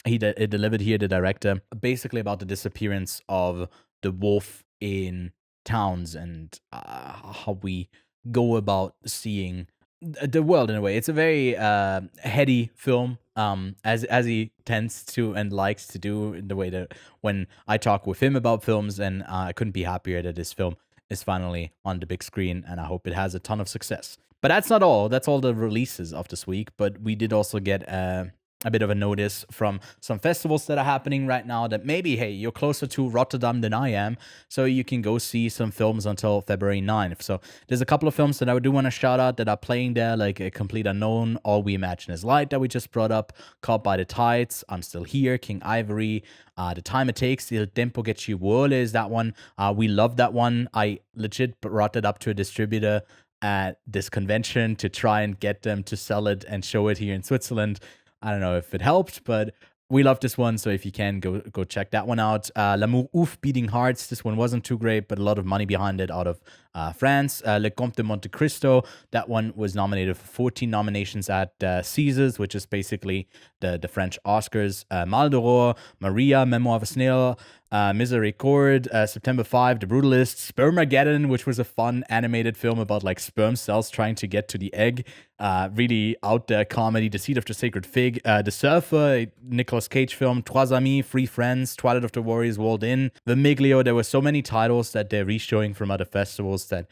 he delivered here, the director, basically about the disappearance of the wolf in towns and how we go about seeing the world in a way. It's a very heady film, as he tends to and likes to do, in the way that when I talk with him about films, and I couldn't be happier that this film is finally on the big screen, and I hope it has a ton of success. But that's not all. That's all the releases of this week. But we did also get a bit of a notice from some festivals that are happening right now that maybe, hey, you're closer to Rotterdam than I am, so you can go see some films until February 9th. So there's a couple of films that I do want to shout out that are playing there, like A Complete Unknown, All We Imagine Is Light that we just brought up, Caught by the Tides, I'm Still Here, King Ivory, The Time It Takes, Il Tempo che ci vuole is that one. We love that one. I legit brought it up to a distributor at this convention to try and get them to sell it and show it here in Switzerland. I don't know if it helped, but we love this one. So if you can, go check that one out. L'amour ouf, Beating Hearts. This one wasn't too great, but a lot of money behind it out of France. Le Comte de Monte Cristo. That one was nominated for 14 nominations at Caesars, which is basically the French Oscars. Mal d'Aurore, Maria, Memoir of a Snail, Misericord, September 5, The Brutalist, Spermageddon, which was a fun animated film about like sperm cells trying to get to the egg. Really out there comedy. The Seed of the Sacred Fig, The Surfer, a Nicolas Cage film, Trois Amis, Free Friends, Twilight of the Warriors, Walled In, Vermiglio. There were so many titles that they're reshowing from other festivals that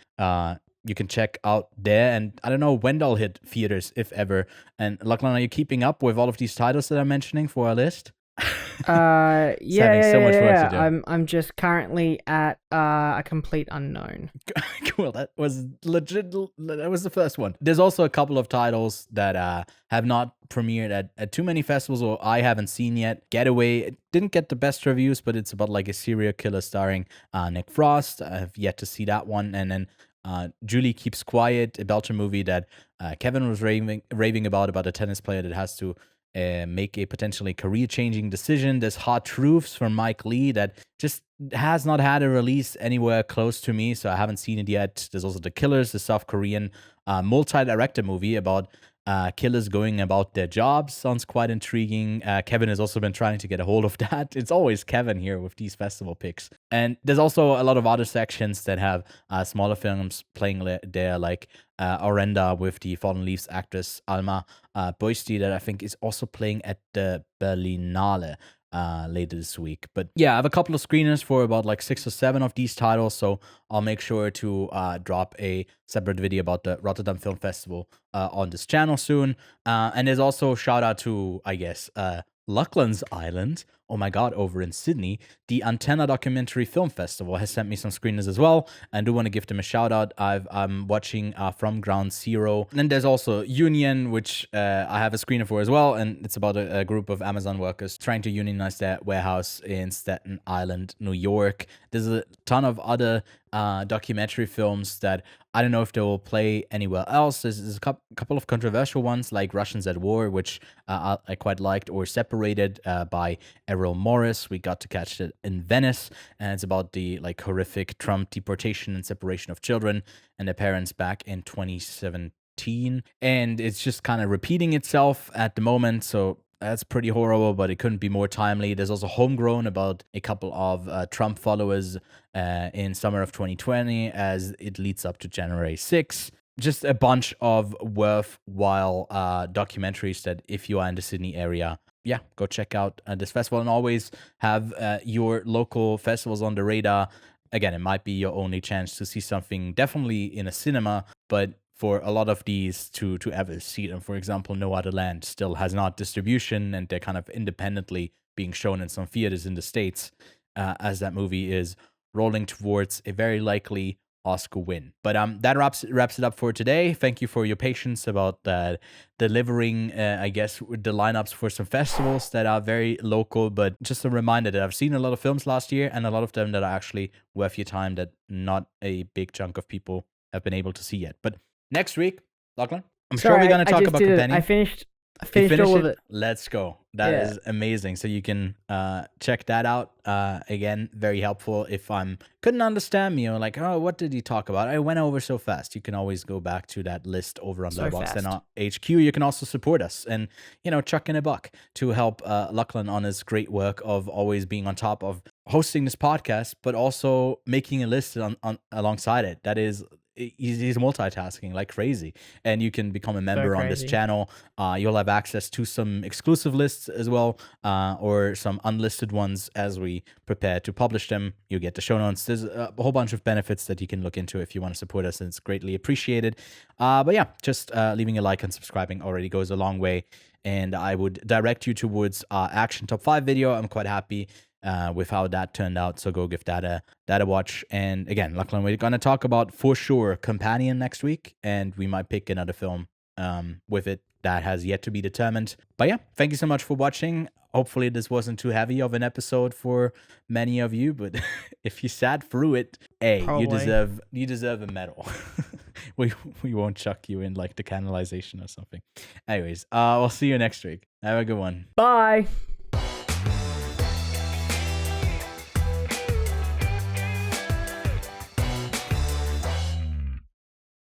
you can check out there. And I don't know when they'll hit theaters, if ever. And Lachlan, are you keeping up with all of these titles that I'm mentioning for our list? Yeah. I'm just currently at A Complete Unknown. Cool. That was legit. That was the first one. There's also a couple of titles that have not premiered at too many festivals, or I haven't seen yet. Getaway, it didn't get the best reviews, but it's about like a serial killer starring Nick Frost. I have yet to see that one. And then Julie Keeps Quiet, a Belgian movie that Kevin was raving about a tennis player that has to make a potentially career-changing decision. There's Hard Truths from Mike Lee that just has not had a release anywhere close to me, so I haven't seen it yet. There's also The Killers, the South Korean multi-director movie about killers going about their jobs. Sounds quite intriguing. Kevin has also been trying to get a hold of that. It's always Kevin here with these festival picks. And there's also a lot of other sections that have smaller films playing there, like Orenda with the Fallen Leaves actress Alma Boisty, that I think is also playing at the Berlinale. later this week. But yeah, I have a couple of screeners for about like 6 or 7 of these titles, so I'll make sure to drop a separate video about the Rotterdam Film Festival on this channel soon. And there's also a shout out to, I guess, Lachlan's Island, oh my god, over in Sydney. The Antenna Documentary Film Festival has sent me some screeners as well. I do want to give them a shout out. I'm watching From Ground Zero. And then there's also Union, which I have a screener for as well. And it's about a group of Amazon workers trying to unionize their warehouse in Staten Island, New York. There's a ton of other documentary films that I don't know if they will play anywhere else. There's a couple of controversial ones like Russians at War, which I quite liked, or Separated by Errol Morris. We got to catch it in Venice, and it's about the like horrific Trump deportation and separation of children and their parents back in 2017. And it's just kind of repeating itself at the moment, so that's pretty horrible, but it couldn't be more timely. There's also Homegrown about a couple of Trump followers in summer of 2020 as it leads up to January 6th. Just a bunch of worthwhile documentaries that if you are in the Sydney area, yeah, go check out this festival, and always have your local festivals on the radar. Again, it might be your only chance to see something, definitely in a cinema, but for a lot of these to ever see them. For example, No Other Land still has not distribution, and they're kind of independently being shown in some theaters in the States as that movie is rolling towards a very likely Oscar win. But that wraps it up for today. Thank you for your patience about delivering, I guess, the lineups for some festivals that are very local, but just a reminder that I've seen a lot of films last year, and a lot of them that are actually worth your time that not a big chunk of people have been able to see yet. But next week, Lachlan, I'm sure we're going to talk about Companion. I finished all of it. Let's go. That is amazing. So you can check that out. Again, very helpful. If couldn't understand me or like, oh, what did he talk about? I went over so fast. You can always go back to that list over on Letterboxd and our HQ. You can also support us and, chuck in a buck to help Lachlan on his great work of always being on top of hosting this podcast, but also making a list on alongside it. That is, he's multitasking like crazy, and you can become a member on this channel. You'll have access to some exclusive lists as well, or some unlisted ones as we prepare to publish them. You get the show notes. There's a whole bunch of benefits that you can look into if you want to support us, and it's greatly appreciated. But yeah, just leaving a like and subscribing already goes a long way, and I would direct you towards Action Top 5 video. I'm quite happy with how that turned out, so go give that a watch. And again, Lachlan, we're gonna talk about for sure Companion next week, and we might pick another film with it that has yet to be determined. But yeah, thank you so much for watching. Hopefully this wasn't too heavy of an episode for many of you, but if you sat through it, you deserve a medal. we won't chuck you in like the canalization or something. Anyways, we'll see you next week. Have a good one. Bye.